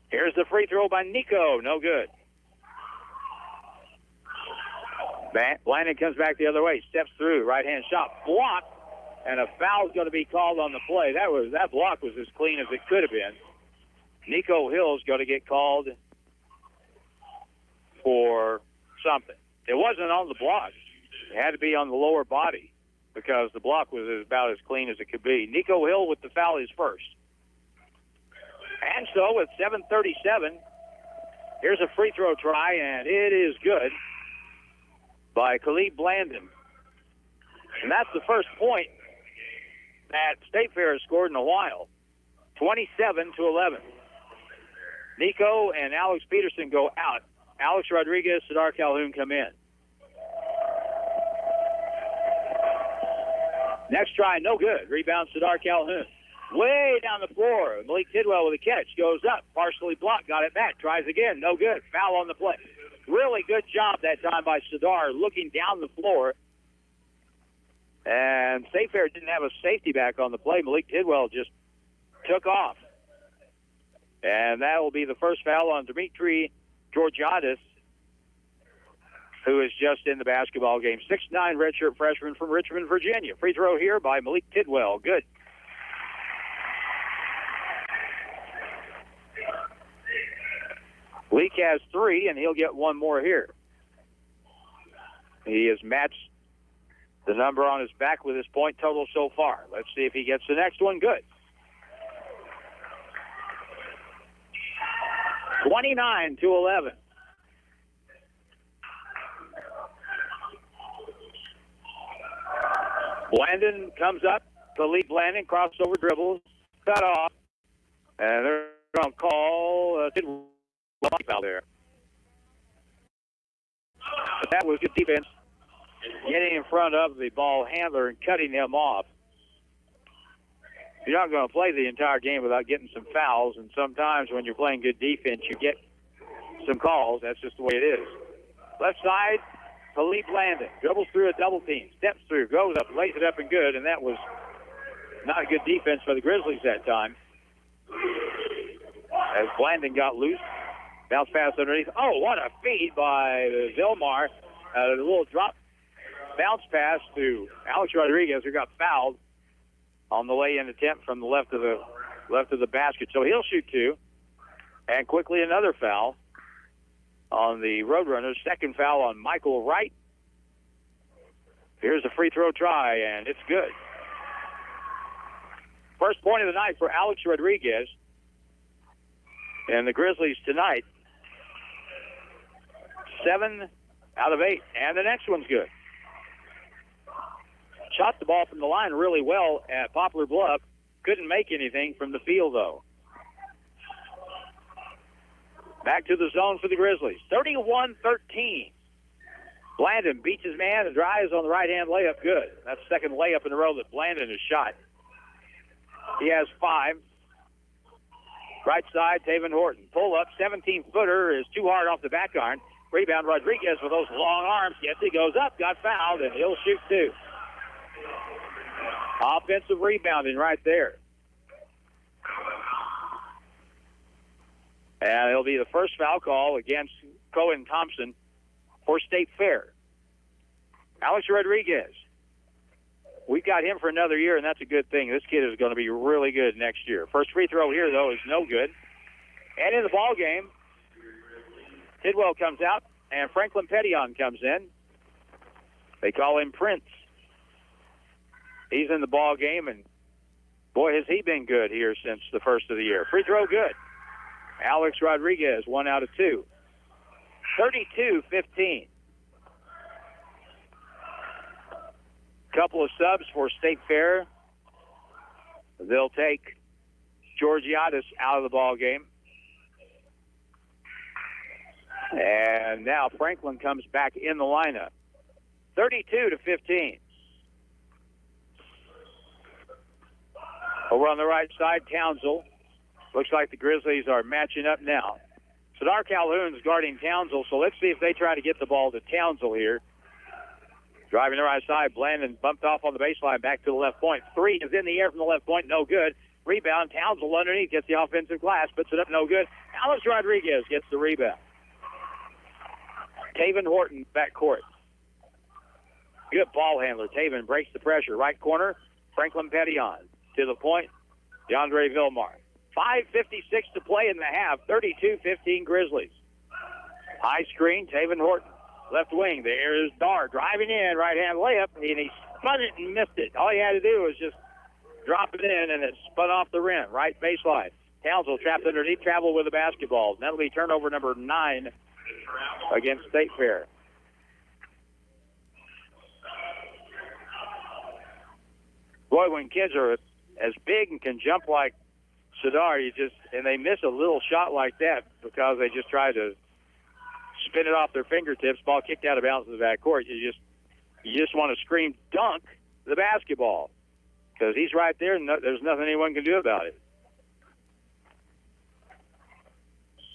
Here's the free throw by Nico. No good. Blandon comes back the other way, steps through, right-hand shot, blocked, and a foul's going to be called on the play. That block was as clean as it could have been. Nico Hill's going to get called for something. It wasn't on the block. It had to be on the lower body because the block was about as clean as it could be. Nico Hill with the foul is first. And so with 7:37, here's a free throw try, and it is good by Khalid Blandon. And that's the first point that State Fair has scored in a while. 27-11. Nico and Alex Peterson go out. Alex Rodriguez, Sadar Calhoun come in. Next try, no good. Rebound, Sadar Calhoun. Way down the floor. Malik Tidwell with a catch. Goes up. Partially blocked. Got it back. Tries again. No good. Foul on the play. Really good job that time by Sadar looking down the floor. And State Fair didn't have a safety back on the play. Malik Tidwell just took off. And that will be the first foul on Dimitri Georgiadis, who is just in the basketball game. 6'9" redshirt freshman from Richmond, Virginia. Free throw here by Malik Tidwell. Good. Leak has 3, and he'll get one more here. He has matched the number on his back with his point total so far. Let's see if he gets the next one. Good. 29-11. Blandon comes up. Khalid Blandon, crossover dribbles, cut off. And they're going to call out there. But that was good defense, getting in front of the ball handler and cutting him off. You're not going to play the entire game without getting some fouls, and sometimes when you're playing good defense, you get some calls. That's just the way it is. Left side, Khalid Blandon dribbles through a double team, steps through, goes up, lays it up and good, and that was not a good defense for the Grizzlies that time. As Blandon got loose, bounce pass underneath. Oh, what a feed by Vilmar. A little drop bounce pass to Alex Rodriguez, who got fouled on the lay-in attempt from the left of the basket. So he'll shoot 2. And quickly another foul on the Roadrunners. Second foul on Michael Wright. Here's a free throw try, and it's good. First point of the night for Alex Rodriguez. And the Grizzlies tonight, 7 out of 8. And the next one's good. Shot the ball from the line really well at Poplar Bluff. Couldn't make anything from the field, though. Back to the zone for the Grizzlies. 31-13. Blandon beats his man and drives on the right-hand layup. Good. That's the second layup in a row that Blandon has shot. He has 5. Right side, Taven Horton. Pull up, 17-footer is too hard off the back iron. Rebound, Rodriguez with those long arms. Yes, he goes up, got fouled, and he'll shoot 2. Offensive rebounding right there. And it'll be the first foul call against Cohen Thompson for State Fair. Alex Rodriguez. We've got him for another year, and that's a good thing. This kid is going to be really good next year. First free throw here, though, is no good. And in the ball game, Tidwell comes out, and Franklin Pettyon comes in. They call him Prince. He's in the ball game, and boy, has he been good here since the first of the year. Free throw good. Alex Rodriguez, 1 out of 2. 32-15. Couple of subs for State Fair. They'll take Georgiadis out of the ball game. And now Franklin comes back in the lineup. 32-15. Over on the right side, Townsville. Looks like the Grizzlies are matching up now. Sadar Calhoun's guarding Townsville, so let's see if they try to get the ball to Townsville here. Driving the right side, Blandon bumped off on the baseline, back to the left point. 3 is in the air from the left point, no good. Rebound, Townsville underneath, gets the offensive glass, puts it up, no good. Alex Rodriguez gets the rebound. Taven Horton, backcourt. Good ball handler. Taven breaks the pressure. Right corner, Franklin Pettyon. To the point, DeAndre Vilmar. 5:56 to play in the half. 32-15 Grizzlies. High screen, Taven Horton. left wing. There is Dar driving in, right-hand layup, and he spun it and missed it. All he had to do was just drop it in, and it spun off the rim, right baseline. Townsville trapped underneath, travel with the basketball. And that'll be turnover number 9 against State Fair. Boy, when kids are as big and can jump like Sadar, and they miss a little shot like that because they just try to spin it off their fingertips, ball kicked out of bounds in the backcourt. You just want to scream, dunk the basketball, because he's right there and there's nothing anyone can do about it.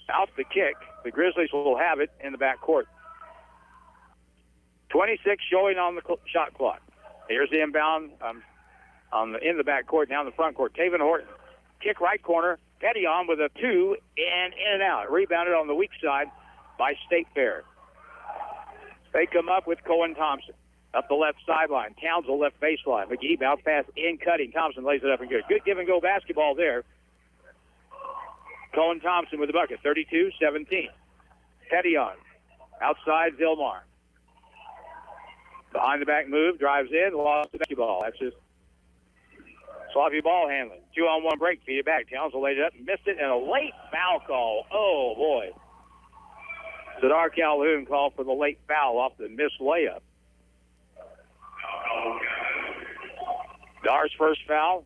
Out the kick, the Grizzlies will have it in the backcourt. 26 showing on the shot clock. Here's the inbound in the backcourt, now in the front court. Taven Horton, kick right corner, Petty on with a 2, and in and out. Rebounded on the weak side by State Fair. They come up with Cohen Thompson up the left sideline. Townsville left baseline. McGee bounce pass in cutting. Thompson lays it up and good. Good give-and-go basketball there. Cohen Thompson with the bucket, 32-17. Petty on. Outside, Vilmar. Behind the back move, drives in, lost the basketball. That's just sloppy ball handling. 2-on-1 break, feed it back. Townsville laid it up and missed it, and a late foul call. Oh, boy. Sadar Calhoun called for the late foul off the missed layup. Dar's first foul.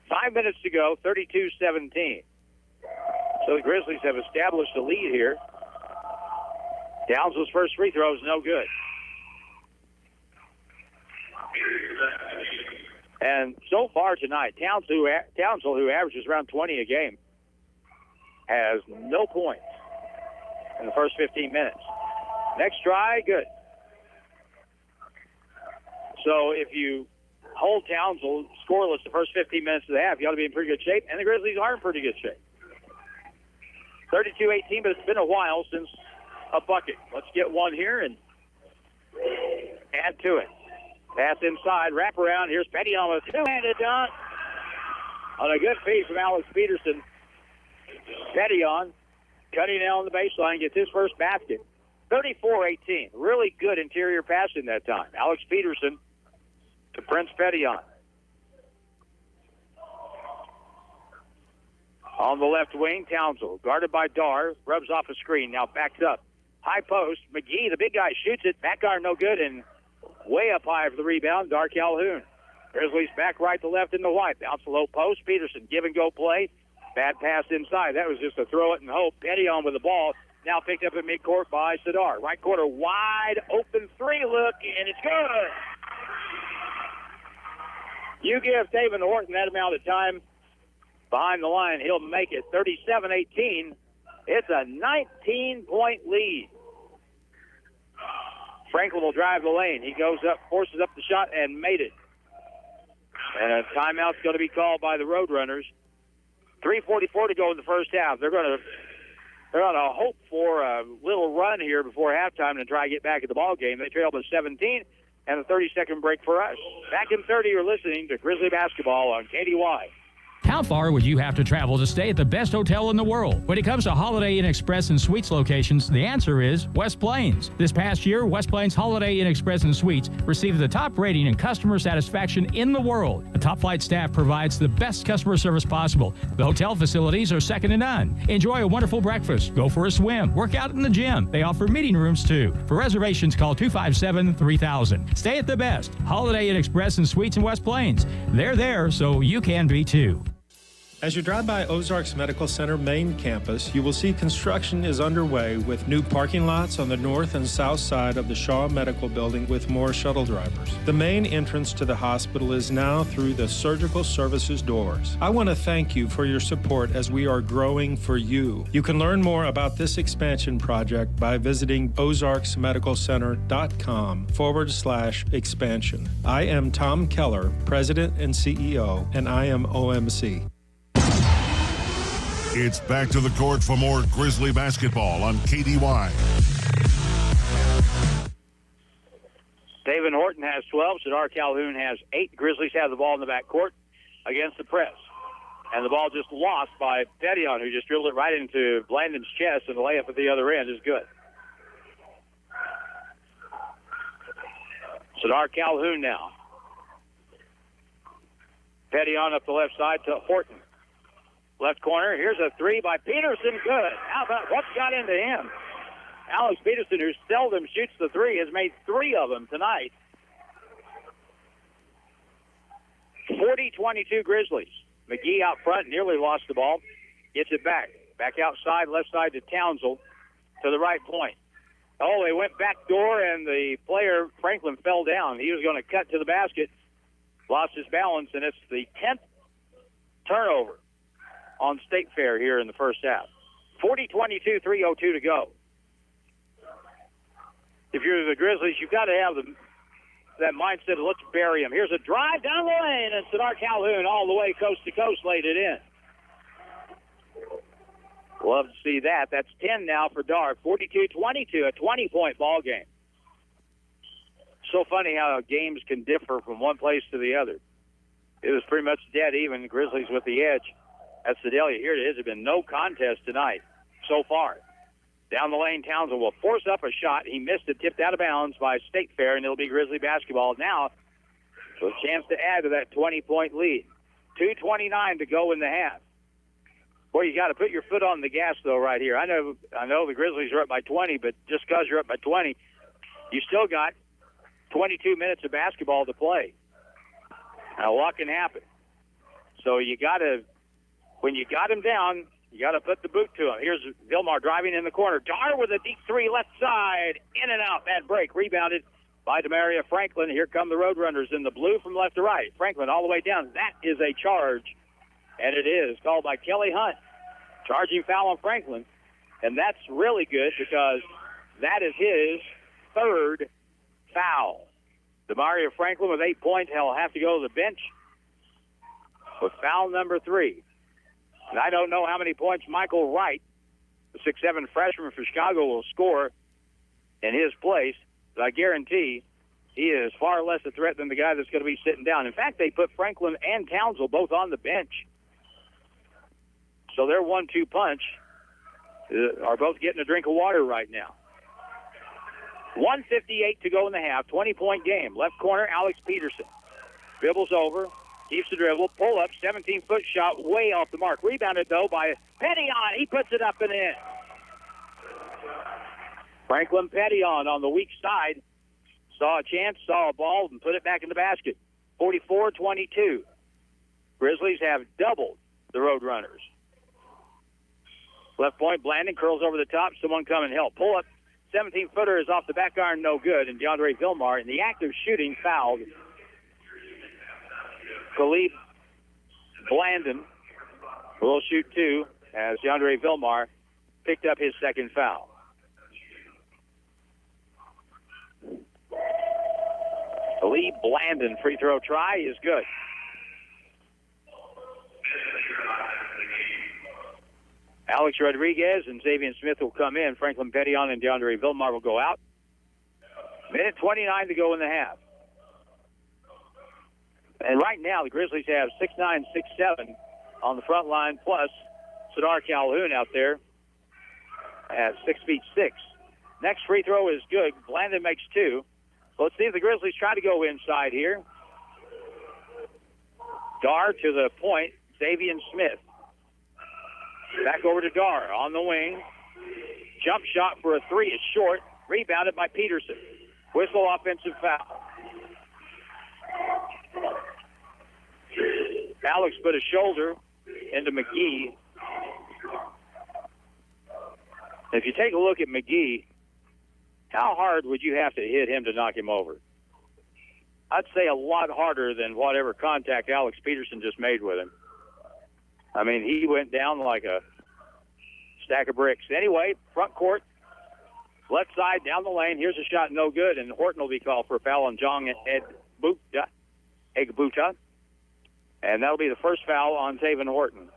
5 minutes to go, 32-17. So the Grizzlies have established a lead here. Townsville's first free throw is no good. And so far tonight, Townsville, who averages around 20 a game, has no points in the first 15 minutes. Next try, good. So if you hold Townsville scoreless the first 15 minutes of the half, you ought to be in pretty good shape, and the Grizzlies are in pretty good shape. 32-18, but it's been a while since a bucket. Let's get one here and add to it. Pass inside, wrap around. Here's Petty on a two-handed dunk on a good feed from Alex Peterson. Petty on, cutting down the baseline, gets his first basket. 34-18. Really good interior passing that time. Alex Peterson to Prince Pettion. On the left wing, Townsville, guarded by Dar, rubs off a screen, now backs up. High post, McGee, the big guy, shoots it. Back iron, no good, and way up high for the rebound, Dar Calhoun. Grizzlies back right to left in the white. Bounce low post, Peterson, give and go play. Bad pass inside. That was just a throw it and hope. Pettion with the ball. Now picked up at midcourt by Sadar. Right quarter, wide open three look, and it's good. You give Taven Horton that amount of time behind the line, he'll make it. 37-18. It's a 19-point lead. Franklin will drive the lane. He goes up, forces up the shot, and made it. And a timeout's going to be called by the Roadrunners. 3:44 to go in the first half. They're going to hope for a little run here before halftime and try to get back at the ball game. They trail by 17, and a 30-second break for us. Back in 30, you're listening to Grizzly Basketball on KDY. How far would you have to travel to stay at the best hotel in the world? When it comes to Holiday Inn Express and Suites locations, the answer is West Plains. This past year, West Plains Holiday Inn Express and Suites received the top rating in customer satisfaction in the world. The top flight staff provides the best customer service possible. The hotel facilities are second to none. Enjoy a wonderful breakfast, go for a swim, work out in the gym. They offer meeting rooms too. For reservations, call 257-3000. Stay at the best Holiday Inn Express and Suites in West Plains. They're there, so you can be too. As you drive by Ozarks Medical Center main campus, you will see construction is underway with new parking lots on the north and south side of the Shaw Medical Building with more shuttle drivers. The main entrance to the hospital is now through the surgical services doors. I want to thank you for your support as we are growing for you. You can learn more about this expansion project by visiting ozarksmedicalcenter.com/expansion. I am Tom Keller, President and CEO, and I am OMC. It's back to the court for more Grizzly basketball on KDY. Taven Horton has 12. Sadar Calhoun has 8. Grizzlies have the ball in the backcourt against the press. And the ball just lost by Pettion, who just dribbled it right into Blandon's chest, and the layup at the other end is good. Sadar Calhoun now. Pettion up the left side to Horton. Left corner, here's a three by Peterson, good. How about what's got into him? Alex Peterson, who seldom shoots the three, has made 3 of them tonight. 40-22 Grizzlies. McGee out front, nearly lost the ball. Gets it back. Back outside, left side to Townsend to the right point. Oh, they went back door, and the player, Franklin, fell down. He was going to cut to the basket, lost his balance, and it's the 10th turnover on State Fair here in the first half. 40-22, 3:02 to go. If you're the Grizzlies, you've got to have that mindset of let's bury him. Here's a drive down the lane, and Sadar Calhoun all the way coast to coast laid it in. Love to see that. That's 10 now for Dar. 42-22, a 20-point ball game. So funny how games can differ from one place to the other. It was pretty much dead even. Grizzlies with the edge at Sedalia. Here it is. There's been no contest tonight so far. Down the lane, Townsend will force up a shot. He missed it, tipped out of bounds by State Fair, and it'll be Grizzly basketball. Now, a chance to add to that 20-point lead. 2:29 to go in the half. Boy, you got to put your foot on the gas, though, right here. I know the Grizzlies are up by 20, but just because you're up by 20, you still got 22 minutes of basketball to play. Now, what can happen? So you got to, when you got him down, you got to put the boot to him. Here's Vilmar driving in the corner. Dar with a deep three, left side, in and out. Bad break, rebounded by Demaria Franklin. Here come the Roadrunners in the blue from left to right. Franklin all the way down. That is a charge, and it is called by Kelly Hunt. Charging foul on Franklin, and that's really good because that is his 3rd foul. Demaria Franklin with 8 points. He'll have to go to the bench with foul number 3. And I don't know how many points Michael Wright, the 6'7" freshman for Chicago, will score in his place, but I guarantee he is far less a threat than the guy that's going to be sitting down. In fact, they put Franklin and Townsend both on the bench. So their 1-2 punch are both getting a drink of water right now. 1:58 to go in the half, 20-point game. Left corner, Alex Peterson. Dribbles over, keeps the dribble, pull up, 17-foot shot, way off the mark. Rebounded, though, by Pettion. He puts it up and in. Franklin Pettion on the weak side. Saw a chance, saw a ball, and put it back in the basket. 44-22. Grizzlies have doubled the Roadrunners. Left point, Blandon curls over the top. Someone come and help. Pull up. 17-footer is off the back iron, no good. And DeAndre Vilmar, in the act of shooting, fouled Khalid Blandon. Will shoot 2 as DeAndre Vilmar picked up his 2nd foul. Khalid Blandon free throw try is good. Alex Rodriguez and Xavier Smith will come in. Franklin Pettion and DeAndre Vilmar will go out. Minute 29 to go in the half. And right now, the Grizzlies have 6'9", 6'7" on the front line, plus Sadar Calhoun out there at 6'6". Next free throw is good. Blandon makes 2. Let's see if the Grizzlies try to go inside here. Dar to the point, Xavier Smith. Back over to Dar on the wing. Jump shot for a 3 is short. Rebounded by Peterson. Whistle, offensive foul. Alex put a shoulder into McGee. If you take a look at McGee, how hard would you have to hit him to knock him over? I'd say a lot harder than whatever contact Alex Peterson just made with him. I mean, he went down like a stack of bricks. Anyway, front court, left side, down the lane. Here's a shot, no good, and Horton will be called for a foul on Jong Egbuta. And that'll be the first foul on Taven Horton.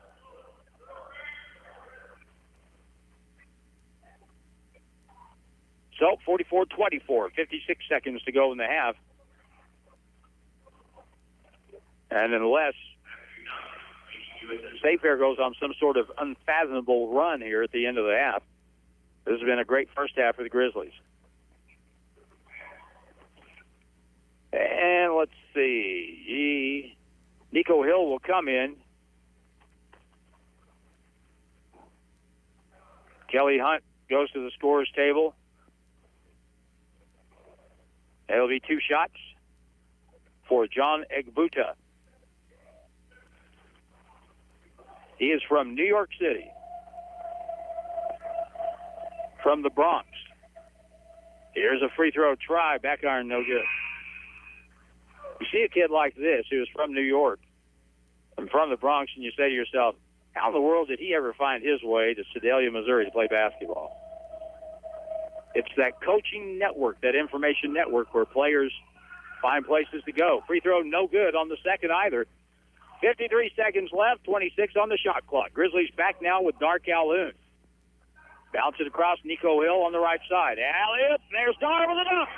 So, 44-24, 56 seconds to go in the half. State Fair goes on some sort of unfathomable run here at the end of the half. This has been a great first half for the Grizzlies. And let's see. Nico Hill will come in. Kelly Hunt goes to the scorer's table. It'll be 2 shots for John Egbuta. He is from New York City, from the Bronx. Here's a free throw try. Back iron, no good. You see a kid like this who is from New York and from the Bronx, and you say to yourself, how in the world did he ever find his way to Sedalia, Missouri to play basketball? It's that coaching network, that information network where players find places to go. Free throw no good on the second either. 53 seconds left, 26 on the shot clock. Grizzlies back now with Dar Calhoun. Bounce it across Nico Hill on the right side. Alley-oop, there's Dar with a dunk.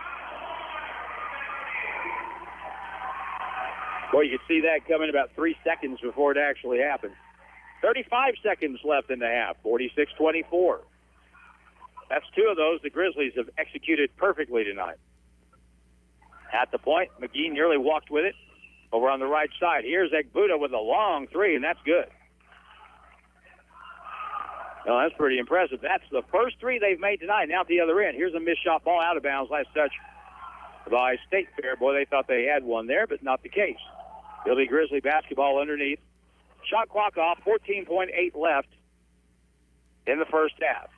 Boy, you could see that coming about 3 seconds before it actually happened. 35 seconds left in the half, 46-24. That's 2 of those the Grizzlies have executed perfectly tonight. At the point, McGee nearly walked with it over on the right side. Here's Egbuta with a long 3, and that's good. Well, that's pretty impressive. That's the first 3 they've made tonight. Now at the other end, here's a missed shot ball out of bounds. Last touch by State Fair. Boy, they thought they had one there, but not the case. It'll be Grizzly basketball underneath. Shot clock off, 14.8 left in the first half.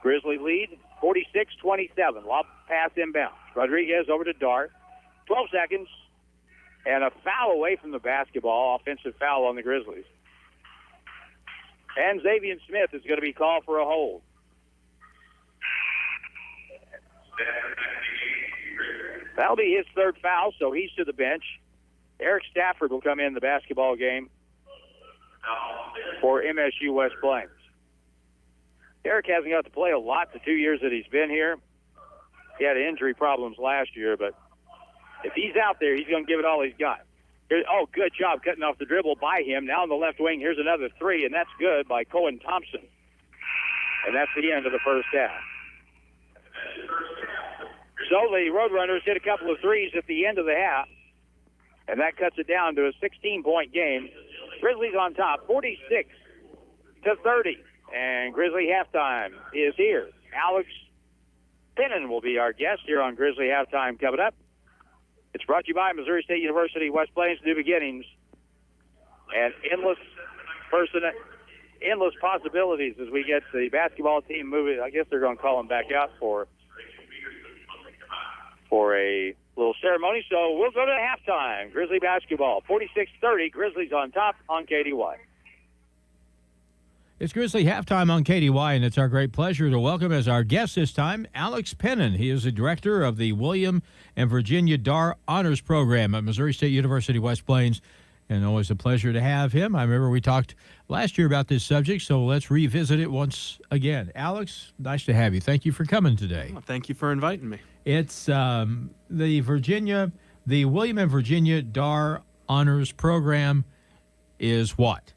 Grizzly lead, 46-27. Lob pass inbound. Rodriguez over to Dar. 12 seconds. And a foul away from the basketball, offensive foul on the Grizzlies. And Xavier Smith is going to be called for a hold. That'll be his 3rd foul, so he's to the bench. Eric Stafford will come in the basketball game for MSU West Plains. Eric hasn't got to play a lot the 2 years that he's been here. He had injury problems last year, but if he's out there, he's going to give it all he's got. Good job cutting off the dribble by him. Now on the left wing, here's another 3, and that's good by Cohen Thompson. And that's the end of the first half. So the Roadrunners hit a couple of 3s at the end of the half, and that cuts it down to a 16-point game. Grizzlies on top, 46-30. And Grizzly halftime is here. Alex Pennon will be our guest here on Grizzly halftime coming up. It's brought to you by Missouri State University, West Plains, New Beginnings, and endless possibilities as we get the basketball team moving. I guess they're going to call them back out for a little ceremony. So we'll go to halftime. Grizzly basketball, 46-30. Grizzlies on top on KDY. It's Grizzly halftime on KDY, and it's our great pleasure to welcome as our guest this time Alex Pennon. He is the director of the William and Virginia Dar Honors Program at Missouri State University, West Plains, and always a pleasure to have him. I remember we talked last year about this subject, so let's revisit it once again. Alex, nice to have you. Thank you for coming today. Well, thank you for inviting me. It's the William and Virginia Dar Honors Program is what?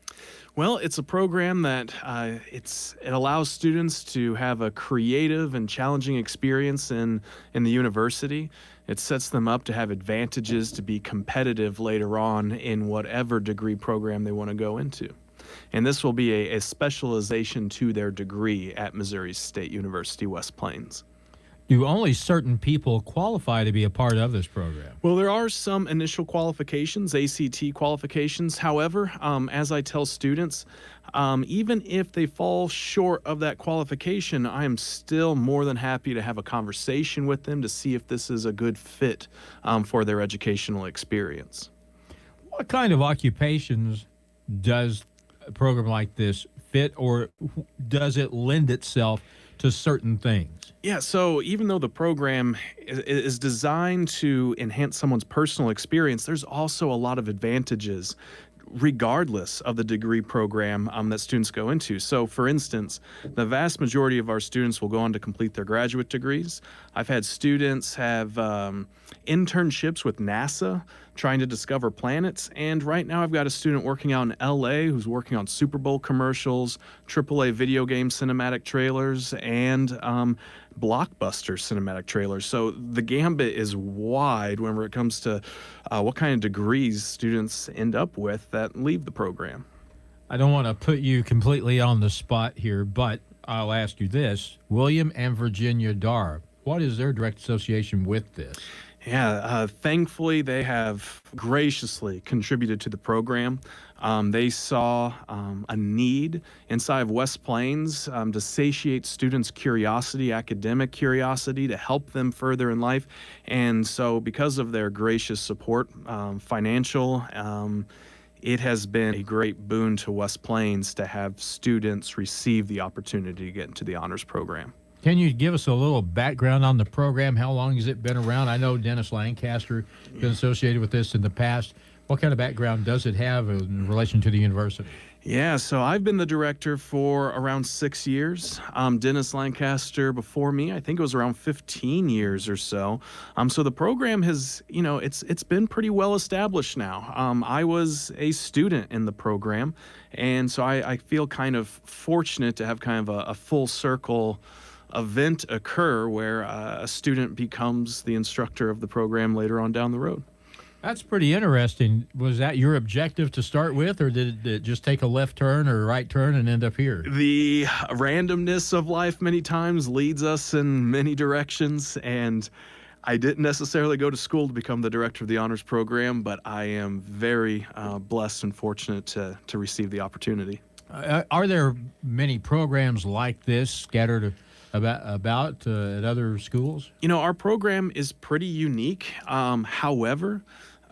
Well, it's a program that it allows students to have a creative and challenging experience in the university. It sets them up to have advantages to be competitive later on in whatever degree program they want to go into. And this will be a specialization to their degree at Missouri State University, West Plains. Do only certain people qualify to be a part of this program? Well, there are some initial qualifications, ACT qualifications. However, as I tell students, even if they fall short of that qualification, I am still more than happy to have a conversation with them to see if this is a good fit for their educational experience. What kind of occupations does a program like this fit, or does it lend itself to certain things? Yeah, so even though the program is designed to enhance someone's personal experience, there's also a lot of advantages regardless of the degree program that students go into. So, for instance, the vast majority of our students will go on to complete their graduate degrees. I've had students have internships with NASA trying to discover planets, and right now I've got a student working out in LA who's working on Super Bowl commercials, AAA video game cinematic trailers, and blockbuster cinematic trailers. So the gambit is wide whenever it comes to what kind of degrees students end up with that leave the program. I don't want to put you completely on the spot here, but I'll ask you this. William and Virginia Dar, what is their direct association with this? Yeah, thankfully they have graciously contributed to the program. They saw a need inside of West Plains to satiate students' curiosity, academic curiosity, to help them further in life. And so because of their gracious support, financial, it has been a great boon to West Plains to have students receive the opportunity to get into the honors program. Can you give us a little background on the program? How long has it been around? I know Dennis Lancaster has been associated with this in the past. What kind of background does it have in relation to the university? Yeah, so I've been the director for around 6 years. Dennis Lancaster before me, I think it was around 15 years or so. So the program has, it's been pretty well established now. I was a student in the program, and so I feel kind of fortunate to have kind of a full circle event occur where a student becomes the instructor of the program later on down the road. That's pretty interesting. Was that your objective to start with, or did it just take a left turn or a right turn and end up here? The randomness of life many times leads us in many directions, and I didn't necessarily go to school to become the director of the honors program, but I am very blessed and fortunate to receive the opportunity. Are there many programs like this scattered about at other schools? Our program is pretty unique. However,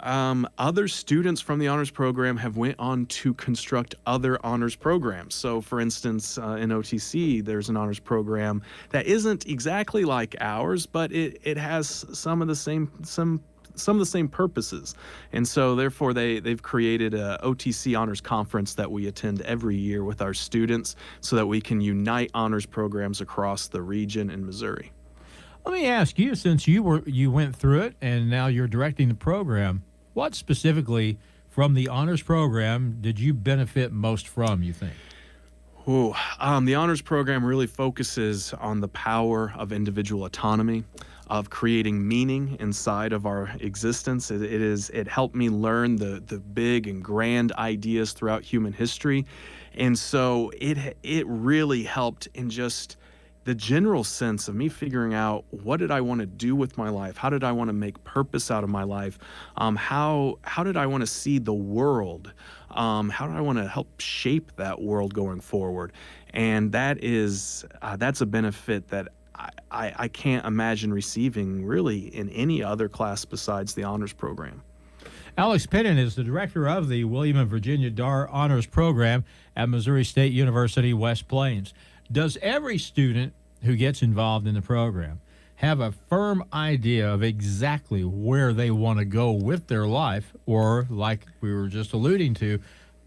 other students from the honors program have went on to construct other honors programs. So, for instance, in OTC, there's an honors program that isn't exactly like ours, but it has some of the same purposes. And so therefore they've created a OTC honors conference that we attend every year with our students so that we can unite honors programs across the region in Missouri. Let me ask you, since you went through it and now you're directing the program, what specifically from the honors program did you benefit most from, you think? The honors program really focuses on the power of individual autonomy, of creating meaning inside of our existence. It helped me learn the big and grand ideas throughout human history. And so it really helped in just the general sense of me figuring out, what did I want to do with my life? How did I want to make purpose out of my life? How did I want to see the world? How do I want to help shape that world going forward? And that's a benefit that I can't imagine receiving really in any other class besides the honors program. Alex Pinnon is the director of the William and Virginia Dar Honors Program at Missouri State University, West Plains. Does every student who gets involved in the program have a firm idea of exactly where they want to go with their life, or, like we were just alluding to,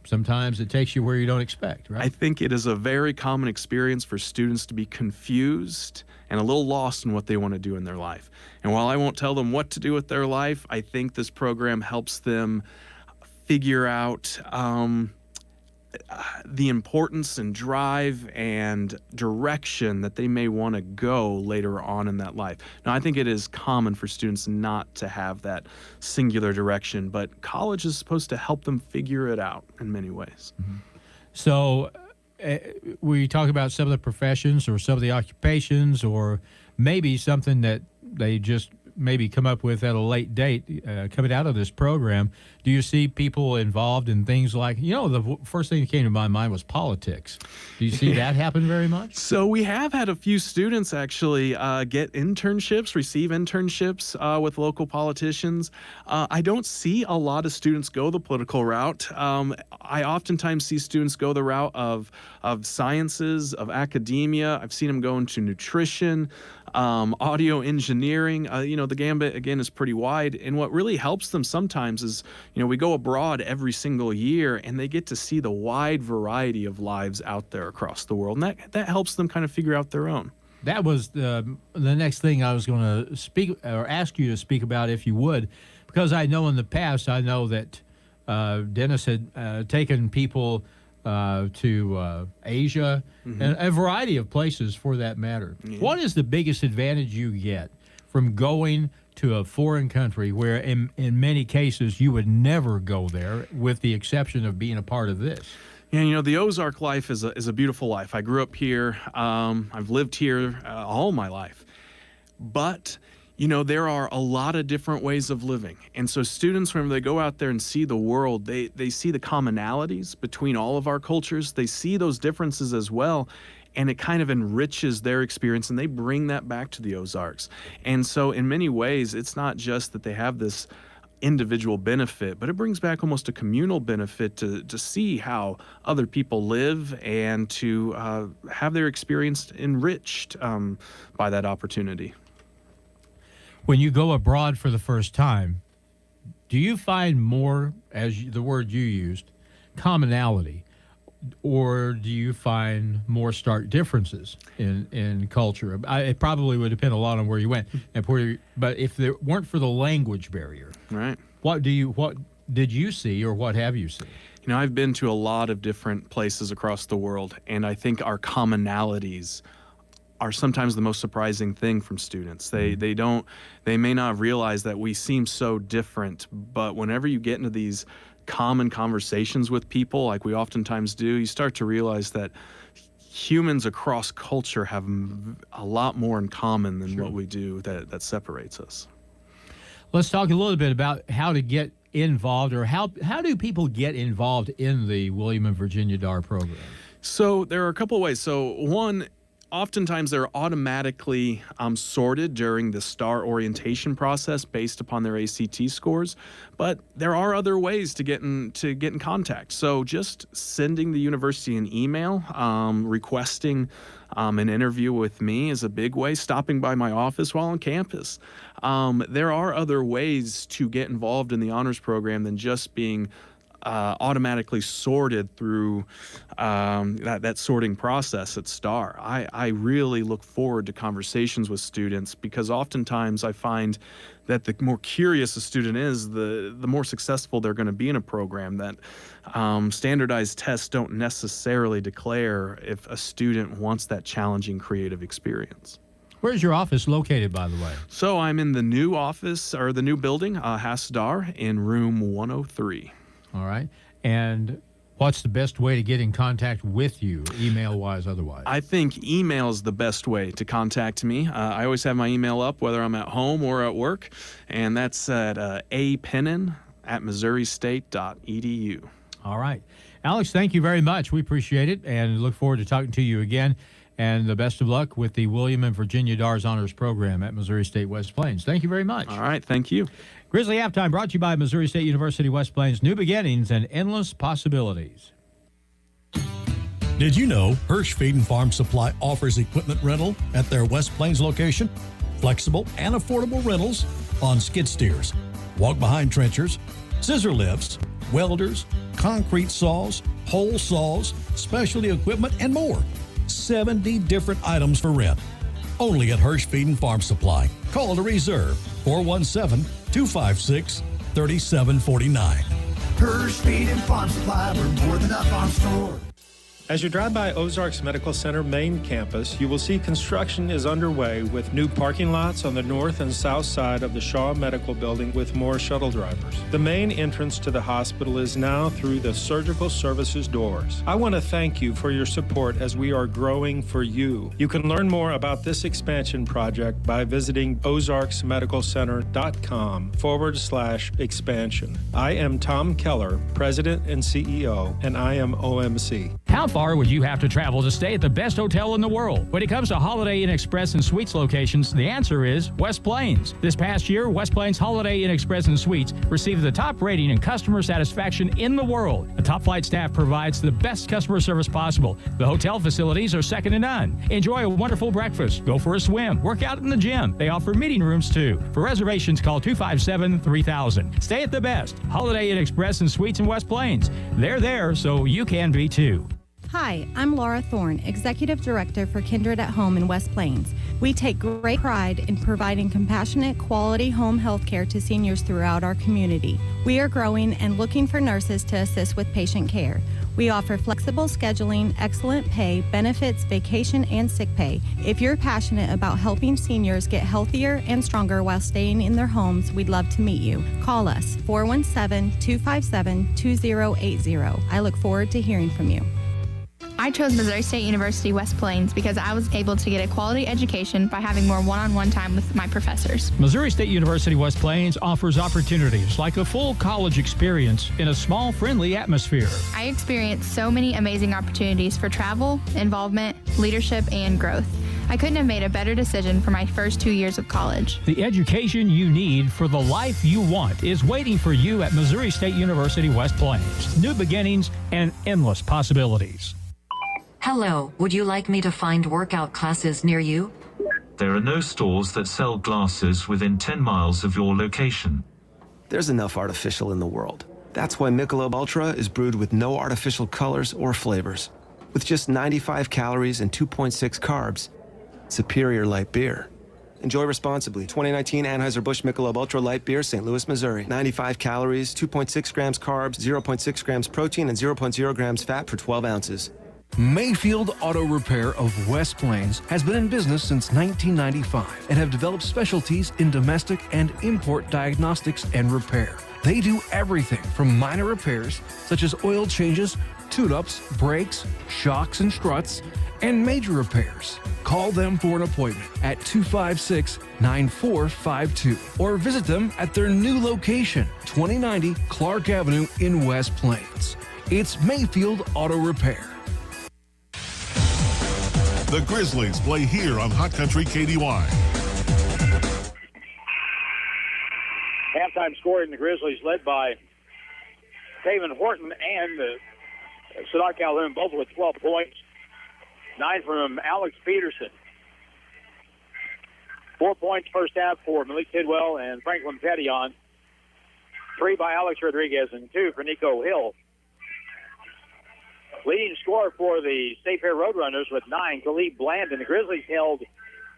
sometimes it takes you where you don't expect, right? I think it is a very common experience for students to be confused and a little lost in what they want to do in their life. And while I won't tell them what to do with their life, I think this program helps them figure out the importance and drive and direction that they may want to go later on in that life. Now, I think it is common for students not to have that singular direction, but college is supposed to help them figure it out in many ways. Mm-hmm. So we talk about some of the professions or some of the occupations, or maybe something that they just maybe come up with at a late date coming out of this program. Do you see people involved in things like, the first thing that came to my mind was politics. Do you see that happen very much? So we have had a few students actually get internships, receive internships with local politicians. I don't see a lot of students go the political route. I oftentimes see students go the route of sciences, of academia. I've seen them go into nutrition. audio engineering. The gambit, again, is pretty wide. And what really helps them sometimes is, we go abroad every single year and they get to see the wide variety of lives out there across the world. And that helps them kind of figure out their own. That was the next thing I was going to speak or ask you to speak about, if you would, because I know in the past, that Dennis had taken people to Asia and a variety of places for that matter. Yeah. What is the biggest advantage you get from going to a foreign country where in many cases you would never go there, with the exception of being a part of this? Yeah, the Ozark life is a beautiful life. I grew up here. I've lived here all my life. But, there are a lot of different ways of living. And so students, when they go out there and see the world, they see the commonalities between all of our cultures. They see those differences as well. And it kind of enriches their experience, and they bring that back to the Ozarks. And so in many ways, it's not just that they have this individual benefit, but it brings back almost a communal benefit to see how other people live and to have their experience enriched by that opportunity. When you go abroad for the first time, do you find more, the word you used, commonality, or do you find more stark differences in culture? It probably would depend a lot on where you went, but if there weren't for the language barrier, right? What did you see, or what have you seen? I've been to a lot of different places across the world, and I think our commonalities are sometimes the most surprising thing from students. They may not realize that we seem so different, but whenever you get into these common conversations with people, like we oftentimes do, you start to realize that humans across culture have a lot more in common than what we do that separates us. Let's talk a little bit about how to get involved, or how do people get involved in the William and Virginia Darr program? So there are a couple of ways. So one, oftentimes they're automatically sorted during the STAR orientation process based upon their ACT scores, but there are other ways to get in contact. So just sending the university an email, requesting an interview with me is a big way. Stopping by my office while on campus. There are other ways to get involved in the honors program than just being automatically sorted through that sorting process at STAR. I really look forward to conversations with students, because oftentimes I find that the more curious a student is, the more successful they're going to be in a program. That standardized tests don't necessarily declare if a student wants that challenging creative experience. Where's your office located, by the way? So I'm in the new office, or the new building, Haas-Darr, in room 103. All right. And what's the best way to get in contact with you, email-wise, otherwise? I think email is the best way to contact me. I always have my email up, whether I'm at home or at work, and that's at apennin@missourastate.edu. All right. Alex, thank you very much. We appreciate it, and look forward to talking to you again. And the best of luck with the William and Virginia Darr's Honors Program at Missouri State West Plains. Thank you very much. All right. Thank you. Grizzly Halftime brought to you by Missouri State University West Plains. New beginnings and endless possibilities. Did you know Hirsch Feed and Farm Supply offers equipment rental at their West Plains location? Flexible and affordable rentals on skid steers, walk-behind trenchers, scissor lifts, welders, concrete saws, hole saws, specialty equipment, and more. 70 different items for rent. Only at Hirsch Feed and Farm Supply. Call to reserve 417-256-3749. Hirsch Feed and Farm Supply, we're more than up on store. As you drive by Ozarks Medical Center main campus, you will see construction is underway with new parking lots on the north and south side of the Shaw Medical Building with more shuttle drivers. The main entrance to the hospital is now through the surgical services doors. I want to thank you for your support as we are growing for you. You can learn more about this expansion project by visiting ozarksmedicalcenter.com/expansion. I am Tom Keller, President and CEO, and I am OMC. How far far would you have to travel to stay at the best hotel in the world? When it comes to Holiday Inn Express and Suites locations, the answer is West Plains. This past year, West Plains Holiday Inn Express and Suites received the top rating in customer satisfaction in the world. The top flight staff provides the best customer service possible. The hotel facilities are second to none. Enjoy a wonderful breakfast, go for a swim, work out in the gym. They offer meeting rooms too. For reservations, call 257-3000. Stay at the best. Holiday Inn Express and Suites in West Plains. They're there, so you can be too. Hi, I'm Laura Thorne, Executive Director for Kindred at Home in West Plains. We take great pride in providing compassionate, quality home health care to seniors throughout our community. We are growing and looking for nurses to assist with patient care. We offer flexible scheduling, excellent pay, benefits, vacation, and sick pay. If you're passionate about helping seniors get healthier and stronger while staying in their homes, we'd love to meet you. Call us, 417-257-2080. I look forward to hearing from you. I chose Missouri State University West Plains because I was able to get a quality education by having more one-on-one time with my professors. Missouri State University West Plains offers opportunities like a full college experience in a small, friendly atmosphere. I experienced so many amazing opportunities for travel, involvement, leadership, and growth. I couldn't have made a better decision for my first 2 years of college. The education you need for the life you want is waiting for you at Missouri State University West Plains. New beginnings and endless possibilities. Hello, would you like me to find workout classes near you? There are no stores that sell glasses within 10 miles of your location. There's enough artificial in the world. That's why Michelob Ultra is brewed with no artificial colors or flavors. With just 95 calories and 2.6 carbs, superior light beer. Enjoy responsibly. 2019 Anheuser-Busch Michelob Ultra Light Beer, St. Louis, Missouri. 95 calories, 2.6 grams carbs, 0.6 grams protein, and 0.0 grams fat for 12 ounces. Mayfield Auto Repair of West Plains has been in business since 1995 and have developed specialties in domestic and import diagnostics and repair. They do everything from minor repairs such as oil changes, tune-ups, brakes, shocks and struts, and major repairs. Call them for an appointment at 256-9452 or visit them at their new location, 2090 Clark Avenue in West Plains. It's Mayfield Auto Repair. The Grizzlies play here on Hot Country KDY. Halftime scoring, the Grizzlies led by Taven Horton and Sadar Calhoun, both with 12 points. 9 from Alex Peterson. 4 points first half for Malik Tidwell and Franklin Petillon. 3 by Alex Rodriguez and 2 for Nico Hill. Leading scorer for the State Fair Roadrunners with 9, Khalid Blandon. The Grizzlies held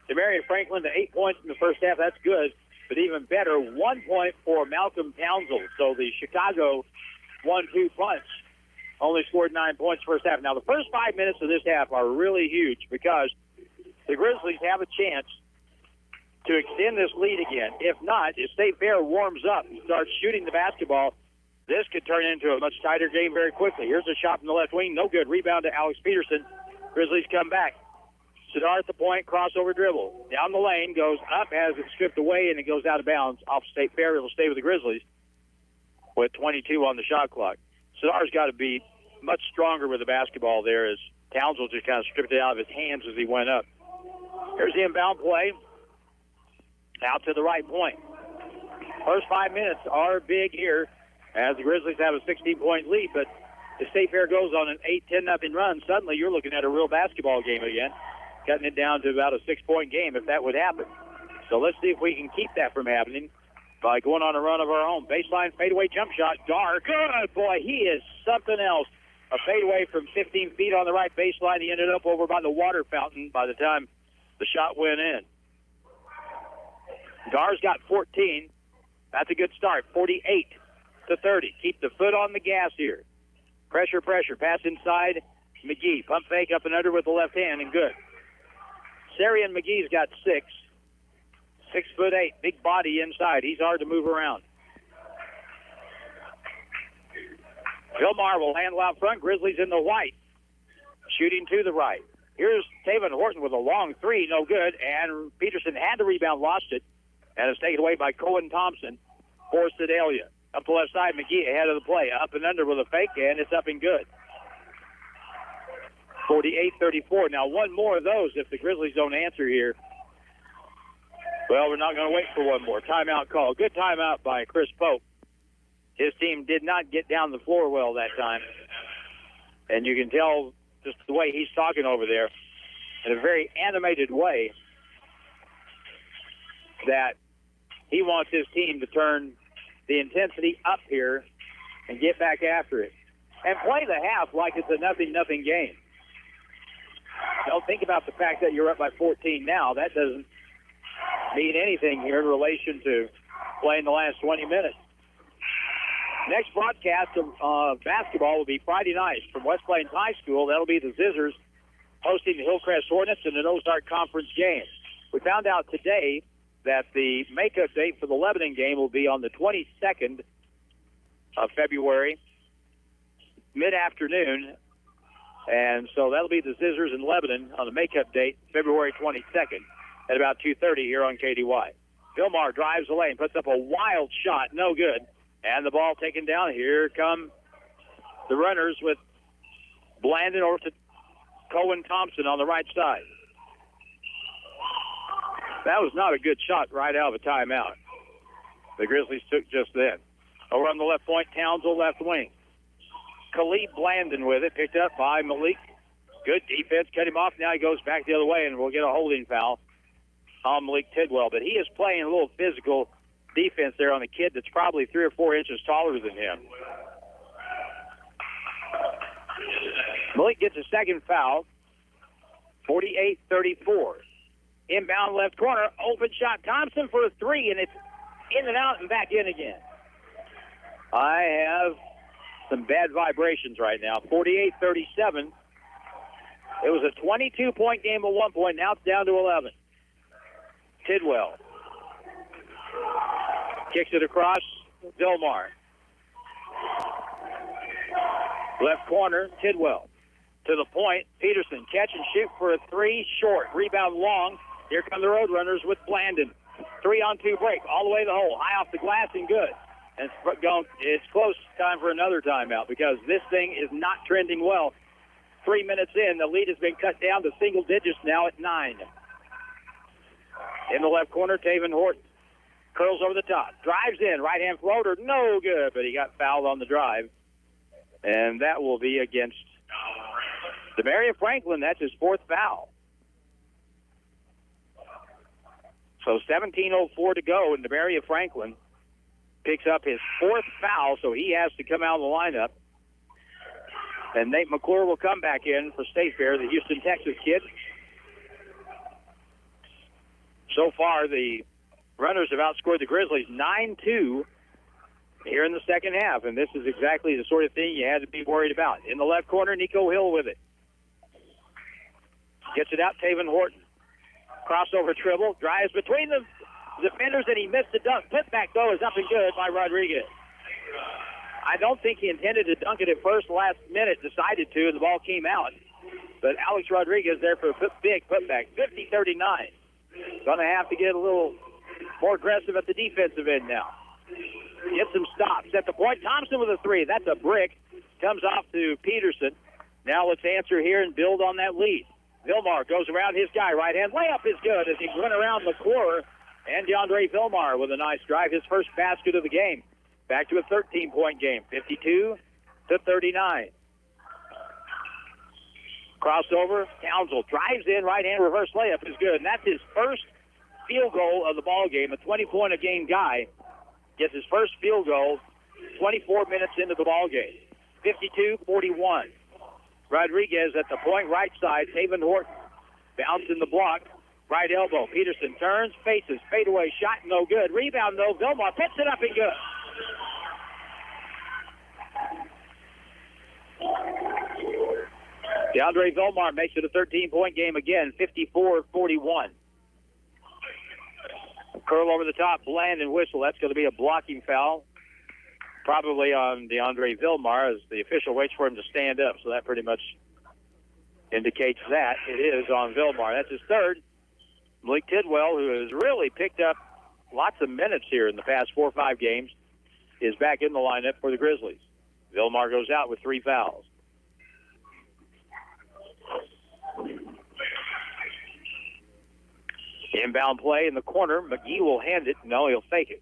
Demarion Franklin to 8 points in the first half. That's good, but even better, 1 point for Malcolm Townsend. So the Chicago 1-2 punch only scored 9 points first half. Now, the first 5 minutes of this half are really huge because the Grizzlies have a chance to extend this lead again. If not, if State Fair warms up and starts shooting the basketball, this could turn into a much tighter game very quickly. Here's a shot from the left wing. No good. Rebound to Alex Peterson. Grizzlies come back. Sadar at the point, crossover dribble. Down the lane, goes up, has it stripped away, and it goes out of bounds off State Fair. It'll stay with the Grizzlies with 22 on the shot clock. Sadar's got to be much stronger with the basketball there as Townsend just kind of stripped it out of his hands as he went up. Here's the inbound play. Out to the right point. First 5 minutes are big here as the Grizzlies have a 16-point lead, but if State Fair goes on an 8-10-0 run, suddenly you're looking at a real basketball game again, cutting it down to about a 6-point game if that would happen. So let's see if we can keep that from happening by going on a run of our own. Baseline fadeaway jump shot. Gar, good boy, he is something else. A fadeaway from 15 feet on the right baseline. He ended up over by the water fountain by the time the shot went in. Gar's got 14. That's a good start. 48-30. Keep the foot on the gas here. Pressure. Pass inside. McGee. Pump fake up and under with the left hand and good. Sarian McGee's got 6. 6'8", big body inside. He's hard to move around. Vilmar will handle out front. Grizzlies in the white. Shooting to the right. Here's Taven Horton with a long three. No good. And Peterson had the rebound, lost it. And it's taken away by Cohen Thompson for Sedalia. Up the left side, McGee ahead of the play. Up and under with a fake, and it's up and good. 48-34. Now, one more of those if the Grizzlies don't answer here. Well, we're not going to wait for one more. Timeout call. Good timeout by Chris Pope. His team did not get down the floor well that time. And you can tell just the way he's talking over there in a very animated way that he wants his team to turn the intensity up here and get back after it. And play the half like it's a nothing game. Don't think about the fact that you're up by 14 now. That doesn't mean anything here in relation to playing the last 20 minutes. Next broadcast of basketball will be Friday night from West Plains High School. That'll be the Zizzers hosting the Hillcrest Hornets in an Ozark Conference game. We found out today that the makeup date for the Lebanon game will be on the 22nd of February, mid-afternoon. And so that'll be the Zizzers in Lebanon on the makeup date, February 22nd at about 2:30 here on KDY. Vilmar drives the lane, puts up a wild shot, no good. And the ball taken down. Here come the runners with Blandon over to Cohen Thompson on the right side. That was not a good shot right out of a timeout. The Grizzlies took just then. Over on the left point, Townsville left wing. Khalid Blandon with it, picked up by Malik. Good defense, cut him off. Now he goes back the other way, and we'll get a holding foul on Malik Tidwell. But he is playing a little physical defense there on a kid that's probably 3 or 4 inches taller than him. Malik gets a second foul, 48-34. Inbound left corner, open shot. Thompson for a three, and it's in and out and back in again. I have some bad vibrations right now. 48-37. It was a 22-point game at one point. Now it's down to 11. Tidwell kicks it across. Vilmar. Left corner, Tidwell. To the point, Peterson. Catch and shoot for a three. Short. Rebound long. Here come the Roadrunners with Blandon. 3-on-2 break. All the way to the hole. High off the glass and good. And it's close time for another timeout because this thing is not trending well. 3 minutes in, the lead has been cut down to single digits now at 9. In the left corner, Taven Horton curls over the top. Drives in. Right-hand floater. No good, but he got fouled on the drive. And that will be against Demaria Franklin. That's his fourth foul. So 17:04 to go, and Demaria Franklin picks up his fourth foul, so he has to come out of the lineup. And Nate McClure will come back in for State Fair, the Houston, Texas kid. So far, the Runners have outscored the Grizzlies 9-2 here in the second half, and this is exactly the sort of thing you had to be worried about. In the left corner, Nico Hill with it. Gets it out, Taven Horton. Crossover dribble, drives between the defenders, and he missed the dunk. Putback, though, is up and good by Rodriguez. I don't think he intended to dunk it at first. Last minute decided to, and the ball came out. But Alex Rodriguez there for a big putback. 50-39. Going to have to get a little more aggressive at the defensive end now. Get some stops. At the point, Thompson with a three. That's a brick. Comes off to Peterson. Now let's answer here and build on that lead. Vilmar goes around his guy. Right hand layup is good as he went around McClure. And DeAndre Vilmar with a nice drive. His first basket of the game. Back to a 13-point game. 52-39. Crossover. Townsville drives in. Right-hand reverse layup is good. And that's his first field goal of the ball game. A 20-point-a-game guy gets his first field goal 24 minutes into the ball game. 52-41. Rodriguez at the point, right side. Taven Horton bouncing the block. Right elbow. Peterson turns, faces, fadeaway shot, no good. Rebound, though. Vilmar picks it up and good. DeAndre Vilmar makes it a 13-point game again, 54-41. Curl over the top, land and whistle. That's going to be a blocking foul, probably on DeAndre Vilmar, as the official waits for him to stand up. So that pretty much indicates that it is on Vilmar. That's his third. Malik Tidwell, who has really picked up lots of minutes here in the past 4 or 5 games, is back in the lineup for the Grizzlies. Vilmar goes out with 3 fouls. Inbound play in the corner. McGee will hand it. No, he'll fake it.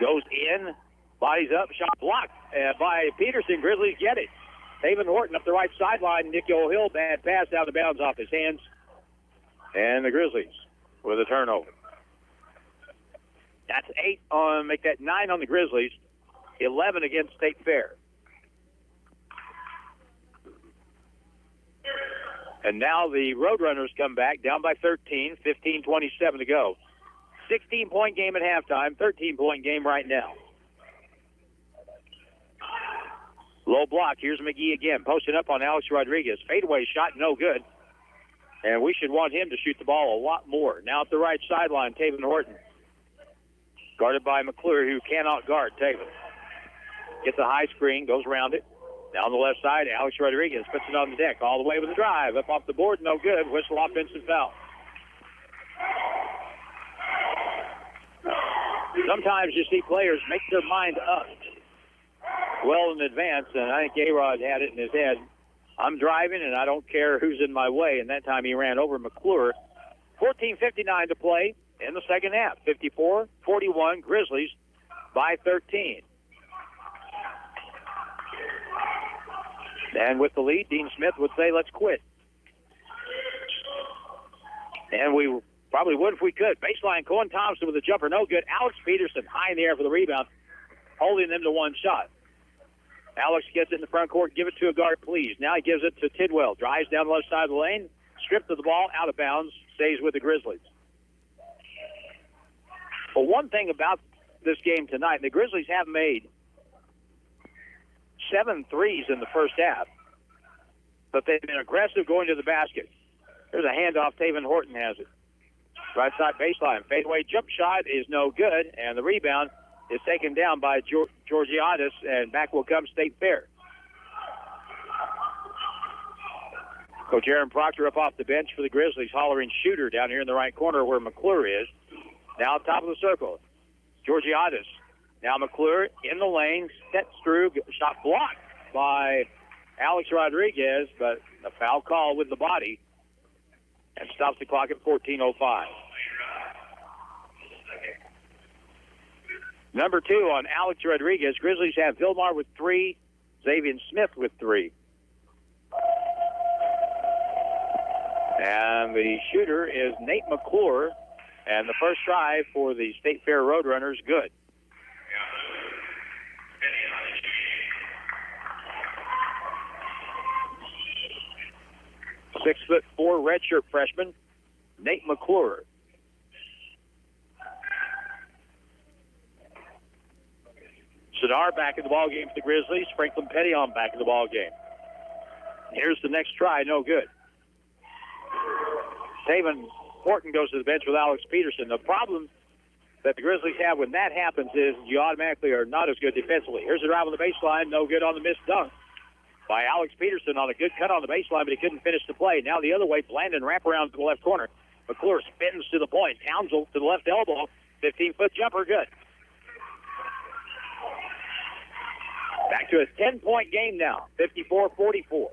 Goes in. Bodies up. Shot blocked by Peterson. Grizzlies get it. Taven Horton up the right sideline. Nick O'Hill, bad pass out of bounds off his hands. And the Grizzlies with a turnover. That's 8 on, make that 9 on the Grizzlies. 11 against State Fair. And now the Roadrunners come back, down by 13, 15:27 to go. 16-point game at halftime, 13-point game right now. Low block, here's McGee again, posting up on Alex Rodriguez. Fadeaway shot, no good. And we should want him to shoot the ball a lot more. Now at the right sideline, Taven Horton. Guarded by McClure, who cannot guard Taven. Gets a high screen, goes around it. Down the left side, Alex Rodriguez puts it on the deck. All the way with the drive. Up off the board, no good. Whistle, offensive foul. Sometimes you see players make their mind up well in advance, and I think A-Rod had it in his head. I'm driving, and I don't care who's in my way. And that time he ran over McClure. 14:59 to play in the second half. 54-41, Grizzlies by 13. And with the lead, Dean Smith would say, let's quit. And we probably would if we could. Baseline, Cohen Thompson with a jumper, no good. Alex Peterson high in the air for the rebound, holding them to one shot. Alex gets it in the front court, give it to a guard, please. Now he gives it to Tidwell, drives down the left side of the lane, stripped of the ball, out of bounds, stays with the Grizzlies. But one thing about this game tonight, the Grizzlies have made 7 threes in the first half, but they've been aggressive going to the basket. There's a handoff. Taven Horton has it. Right side baseline. Fadeaway jump shot is no good, and the rebound is taken down by Georgiadis, and back will come State Fair. Coach Aaron Proctor up off the bench for the Grizzlies, hollering shooter down here in the right corner where McClure is. Now top of the circle. Georgiadis. Now McClure in the lane, steps through, shot blocked by Alex Rodriguez, but a foul call with the body and stops the clock at 14:05. Number 2 on Alex Rodriguez. Grizzlies have Vilmar with 3, Xavier Smith with 3. And the shooter is Nate McClure, and the first try for the State Fair Roadrunners, good. 6'4" redshirt freshman, Nate McClure. Sadar back in the ball game for the Grizzlies. Franklin Pettion back in the ball game. Here's the next try, no good. Taven Horton goes to the bench with Alex Peterson. The problem that the Grizzlies have when that happens is you automatically are not as good defensively. Here's a drive on the baseline, no good on the missed dunk by Alex Peterson on a good cut on the baseline, but he couldn't finish the play. Now the other way, Blandon wrap around to the left corner. McClure spins to the point. Townsend to the left elbow. 15-foot jumper, good. Back to a 10-point game now, 54-44.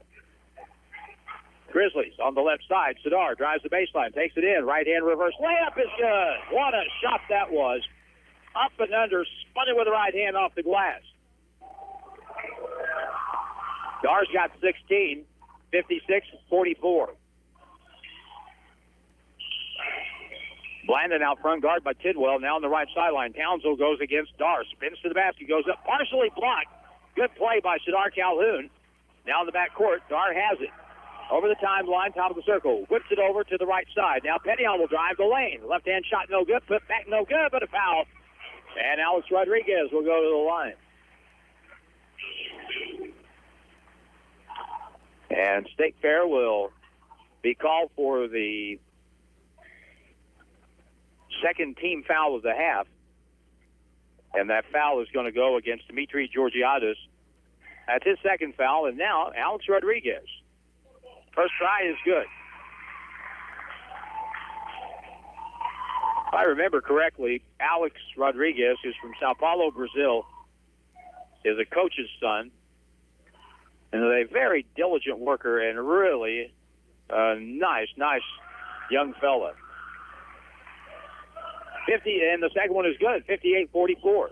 Grizzlies on the left side. Sadar drives the baseline, takes it in. Right-hand reverse layup is good. What a shot that was. Up and under, spun it with the right hand off the glass. Dar's got 16, 56-44. Blandon out front, guard by Tidwell. Now on the right sideline. Townsend goes against Dar. Spins to the basket, goes up, partially blocked. Good play by Sadar Calhoun. Now in the back court, Dar has it. Over the timeline, top of the circle. Whips it over to the right side. Now Pettion will drive the lane. Left-hand shot, no good. Put back, no good, but a foul. And Alex Rodriguez will go to the line. And State Fair will be called for the second team foul of the half. And that foul is going to go against Dimitri Georgiadis. That's his second foul. And now Alex Rodriguez. First try is good. If I remember correctly, Alex Rodriguez, who's from Sao Paulo, Brazil, is a coach's son. And a very diligent worker and really nice young fella. And the second one is good, 58-44.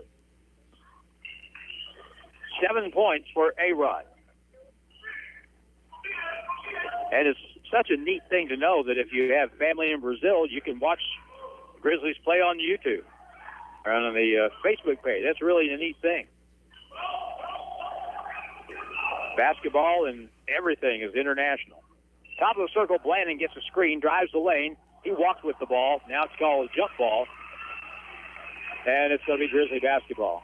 7 points for A-Rod. And it's such a neat thing to know that if you have family in Brazil, you can watch Grizzlies play on YouTube or on the Facebook page. That's really a neat thing. Basketball and everything is international. Top of the circle, Blandon gets a screen, drives the lane. He walks with the ball. Now it's called a jump ball. And it's going to be Grizzly basketball.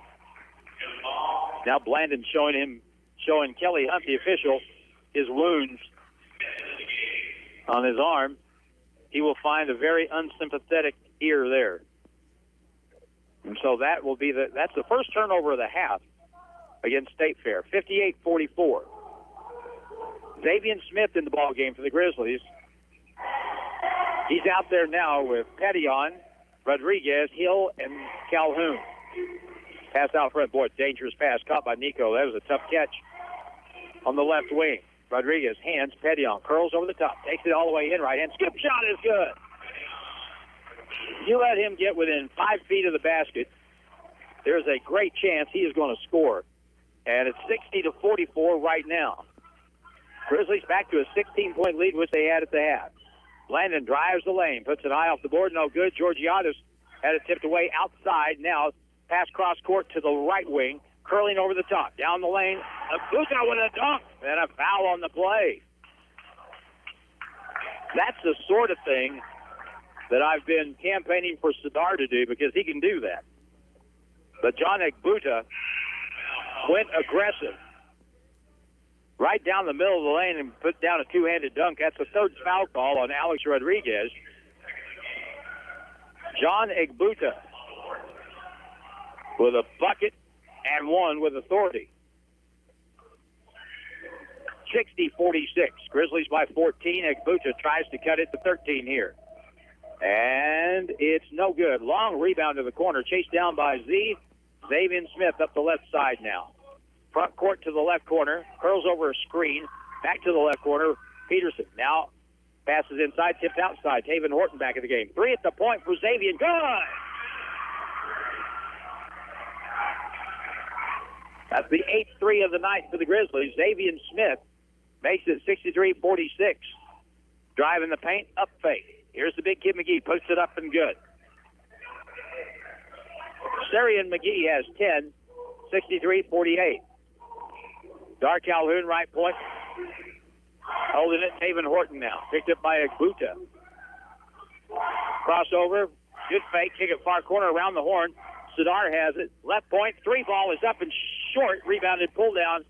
Now Blandon showing Kelly Hunt, the official, his wounds on his arm. He will find a very unsympathetic ear there. And so that will be that's the first turnover of the half against State Fair, 58-44. Xavier Smith in the ball game for the Grizzlies. He's out there now with Petillon, Rodriguez, Hill, and Calhoun. Pass out front. Boy, dangerous pass caught by Nico. That was a tough catch on the left wing. Rodriguez hands Petillon, curls over the top, takes it all the way in, right hand. Skip shot is good. You let him get within 5 feet of the basket, there's a great chance he is going to score. And it's 60-44 right now. Grizzlies back to a 16-point lead, which they had at the half. Blandon drives the lane, puts an eye off the board, no good. Georgiadis had it tipped away outside. Now pass cross court to the right wing, curling over the top. Down the lane, Abuka with a dunk, and a foul on the play. That's the sort of thing that I've been campaigning for Sadar to do because he can do that. But John Egbuta went aggressive right down the middle of the lane and put down a two-handed dunk. That's the third foul call on Alex Rodriguez. John Egbuta with a bucket and one with authority. 60-46. Grizzlies by 14. Egbuta tries to cut it to 13 here. And it's no good. Long rebound to the corner. Chased down by Xavier Smith up the left side now. Front court to the left corner. Curls over a screen. Back to the left corner. Peterson now passes inside. Tipped outside. Taven Horton back in the game. 3 at the point for Xavier. Good! That's the 8th 3 of the night for the Grizzlies. Xavier Smith makes it 63-46. Driving the paint. Up fake. Here's the big kid McGee. Puts it up and good. Sarian McGee has 10. 63-48. Dar Calhoun, right point. Holding it, Taven Horton now. Picked up by Egbuta. Crossover. Good fake. Kick it far corner around the horn. Sadar has it. Left point. 3 ball is up and short. Rebounded, pulled down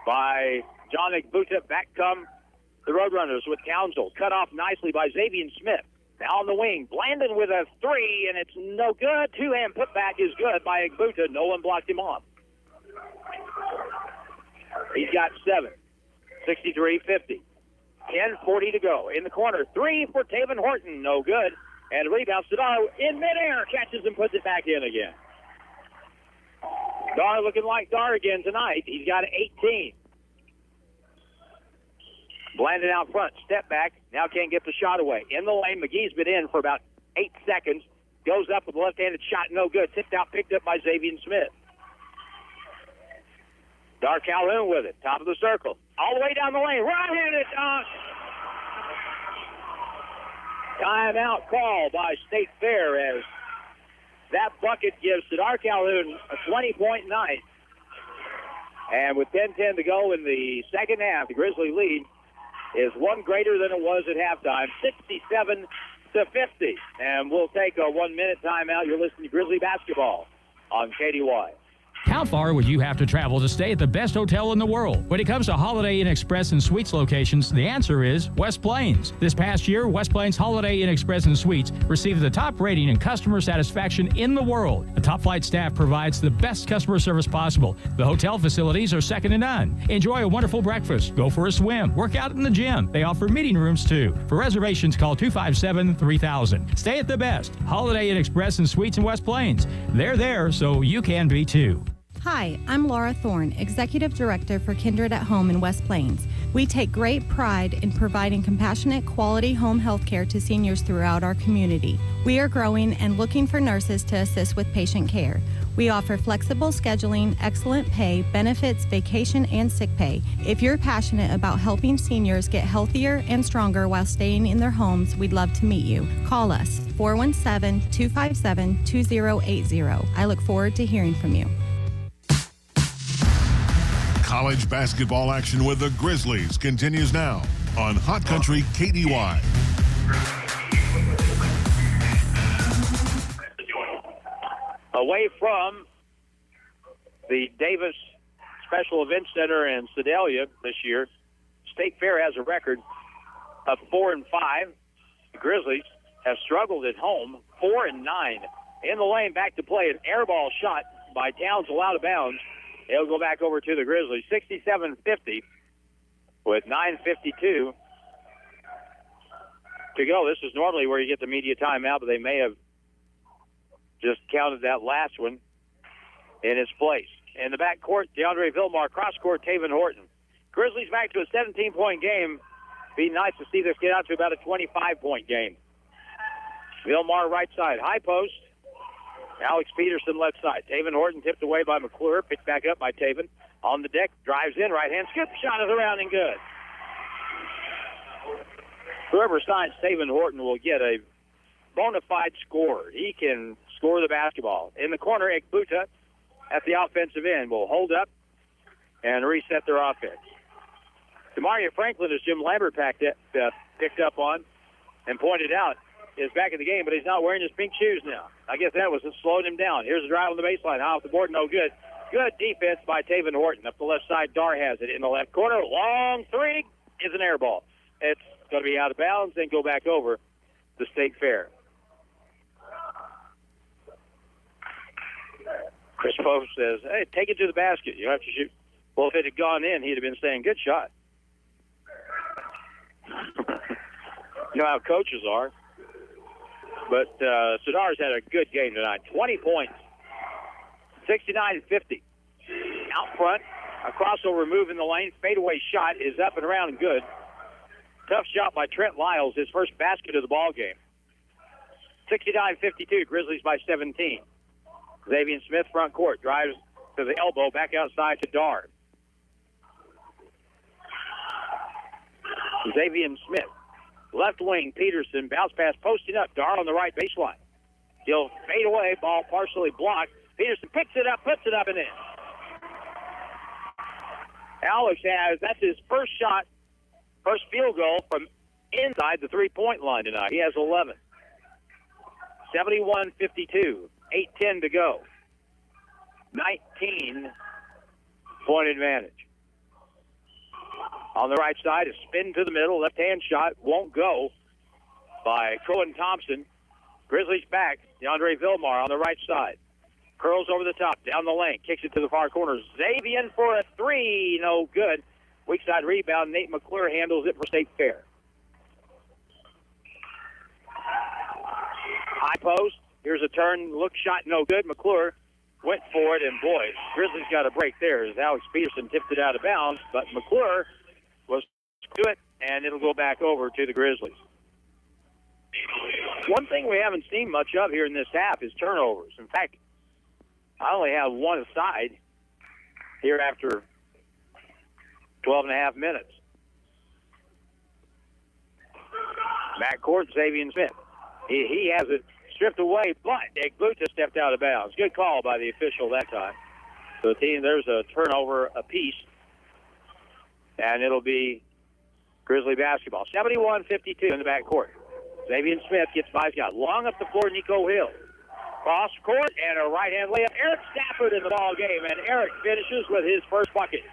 by John Egbuta. Back come the Roadrunners with Council. Cut off nicely by Xavier Smith. Now on the wing. Blandon with a 3, and it's no good. Two-hand putback is good by Egbuta. No one blocked him off. He's got 7. 63-50. 10:40 to go. In the corner. 3 for Taven Horton. No good. And rebound. Sadar in midair. Catches and puts it back in again. Dar looking like Dar again tonight. He's got 18. Blandon out front. Step back. Now can't get the shot away. In the lane. McGee's been in for about 8 seconds. Goes up with a left-handed shot. No good. Tipped out. Picked up by Xavier Smith. Dar Calhoun with it. Top of the circle. All the way down the lane. Right-handed dunk. Timeout call by State Fair as that bucket gives Sadar Calhoun a 20-point night. And with 10:10 to go in the second half, the Grizzly lead is one greater than it was at halftime, 67-50. And we'll take a 1-minute timeout. You're listening to Grizzly basketball on KDY. How far would you have to travel to stay at the best hotel in the world? When it comes to Holiday Inn Express and Suites locations, the answer is West Plains. This past year, West Plains Holiday Inn Express and Suites received the top rating in customer satisfaction in the world. The top flight staff provides the best customer service possible. The hotel facilities are second to none. Enjoy a wonderful breakfast, go for a swim, work out in the gym. They offer meeting rooms too. For reservations, call 257-3000. Stay at the best. Holiday Inn Express and Suites in West Plains. They're there, so you can be too. Hi, I'm Laura Thorne, Executive Director for Kindred at Home in West Plains. We take great pride in providing compassionate, quality home health care to seniors throughout our community. We are growing and looking for nurses to assist with patient care. We offer flexible scheduling, excellent pay, benefits, vacation, and sick pay. If you're passionate about helping seniors get healthier and stronger while staying in their homes, we'd love to meet you. Call us, 417-257-2080. I look forward to hearing from you. College basketball action with the Grizzlies continues now on Hot Country KDY. Away from the Davis Special Events Center in Sedalia this year, State Fair has a record of 4-5. The Grizzlies have struggled at home, 4-9. In the lane, back to play, an air ball shot by Towns out of bounds. It'll go back over to the Grizzlies, 67-50 with 9:52 to go. This is normally where you get the media timeout, but they may have just counted that last one in its place. In the back court, DeAndre Vilmar, cross court, Taven Horton. Grizzlies back to a 17-point game. Be nice to see this get out to about a 25-point game. Vilmar right side, high post. Alex Peterson left side. Taven Horton tipped away by McClure, picked back up by Taven. On the deck, drives in, right hand skip, shot is around and good. Whoever signs Taven Horton will get a bona fide scorer. He can score the basketball. In the corner, Ekbuta at the offensive end will hold up and reset their offense. Demaria Franklin, as Jim Lambert picked up on and pointed out, is back in the game, but he's not wearing his pink shoes now. I guess that was slowing him down. Here's a drive on the baseline. High off the board, no good. Good defense by Taven Horton. Up the left side, Dar has it in the left corner. Long three is an air ball. It's going to be out of bounds, then go back over the State Fair. Chris Pope says, hey, take it to the basket. You have to shoot. Well, if it had gone in, he'd have been saying, good shot. You know how coaches are. But Sadar's had a good game tonight. 20 points, 69-50. Out front, a crossover move in the lane. Fadeaway shot is up and around and good. Tough shot by Trent Lyles, his first basket of the ball game. 69-52, Grizzlies by 17. Xavier Smith, front court, drives to the elbow, back outside to Dar. Xavier Smith. Left wing, Peterson, bounce pass, posting up. Dar on the right baseline. He'll fade away, ball partially blocked. Peterson picks it up, puts it up and in. Alex that's his first shot, first field goal from inside the three-point line tonight. He has 11. 71-52, 8:10 to go. 19-point advantage. On the right side, a spin to the middle, left-hand shot, won't go by Cohen Thompson. Grizzlies back, DeAndre Vilmar on the right side. Curls over the top, down the lane, kicks it to the far corner. Xavier for a three, no good. Weak side rebound, Nate McClure handles it for State Fair. High post, here's a turn, look shot, no good. McClure went for it, and boy, Grizzlies got a break there as Alex Peterson tipped it out of bounds, but McClure was to it, and it'll go back over to the Grizzlies. One thing we haven't seen much of here in this half is turnovers. In fact, I only have one aside here after 12 and a half minutes. Backcourt, Xavier Smith. He has it stripped away, but Ekbuta stepped out of bounds. Good call by the official that time. So the team, there's a turnover apiece. And it'll be Grizzly basketball. 71-52 in the backcourt. Xavier Smith gets by. He's got long up the floor, Nico Hill. Cross court and a right-hand layup. Eric Stafford in the ball game, and Eric finishes with his first bucket.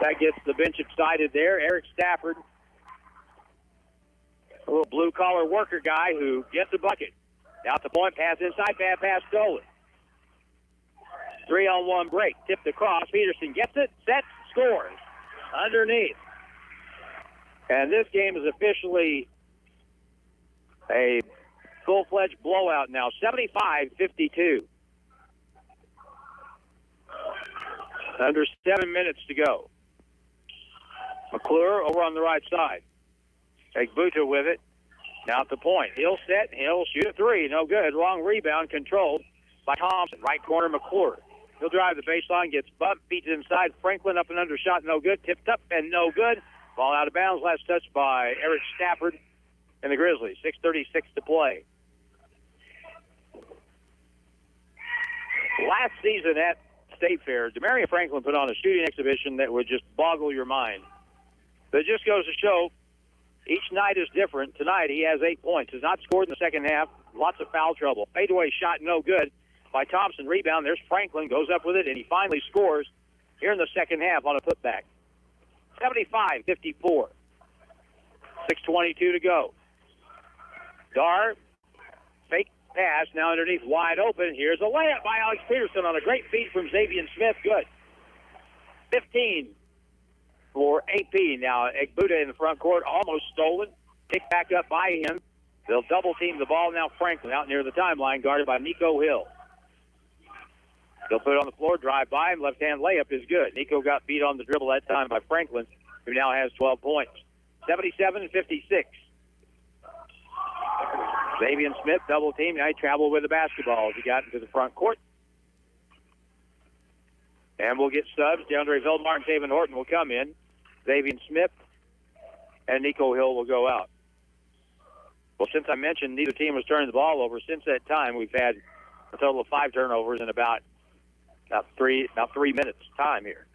That gets the bench excited there. Eric Stafford, a little blue-collar worker guy who gets a bucket. Out the point, pass inside, bad pass stolen. 3-on-1 break, tipped across. Peterson gets it, sets, scores underneath. And this game is officially a full-fledged blowout now, 75-52. Under 7 minutes to go. McClure over on the right side. Egbuta with it. Now at the point. He'll set. He'll shoot a three. No good. Long rebound controlled by Thompson. Right corner, McClure. He'll drive the baseline. Gets bumped. Beats it inside. Franklin up and under shot. No good. Tipped up and no good. Ball out of bounds. Last touch by Eric Stafford and the Grizzlies. 6:36 to play. Last season at State Fair, Demarion Franklin put on a shooting exhibition that would just boggle your mind. But it just goes to show each night is different. Tonight he has 8 points. Has not scored in the second half. Lots of foul trouble. Fadeaway shot no good by Thompson. Rebound. There's Franklin. Goes up with it, and he finally scores here in the second half on a putback. 75-54. 6:22 to go. Dar, fake pass, now underneath, wide open. Here's a layup by Alex Peterson on a great feed from Xavier Smith. Good. 15 for AP. Now, Egbuta in the front court, almost stolen. Picked back up by him. They'll double-team the ball now. Franklin out near the timeline, guarded by Nico Hill. They'll put it on the floor, drive by him. Left-hand layup is good. Nico got beat on the dribble that time by Franklin, who now has 12 points. 77-56. Xavier Smith, double team. Now he traveled with the basketball as he got into the front court. And we'll get subs. DeAndre Vilmar and Taven Horton will come in. Xavier Smith and Nico Hill will go out. Well, since I mentioned neither team was turning the ball over, since that time we've had a total of 5 turnovers in about 3 minutes time here.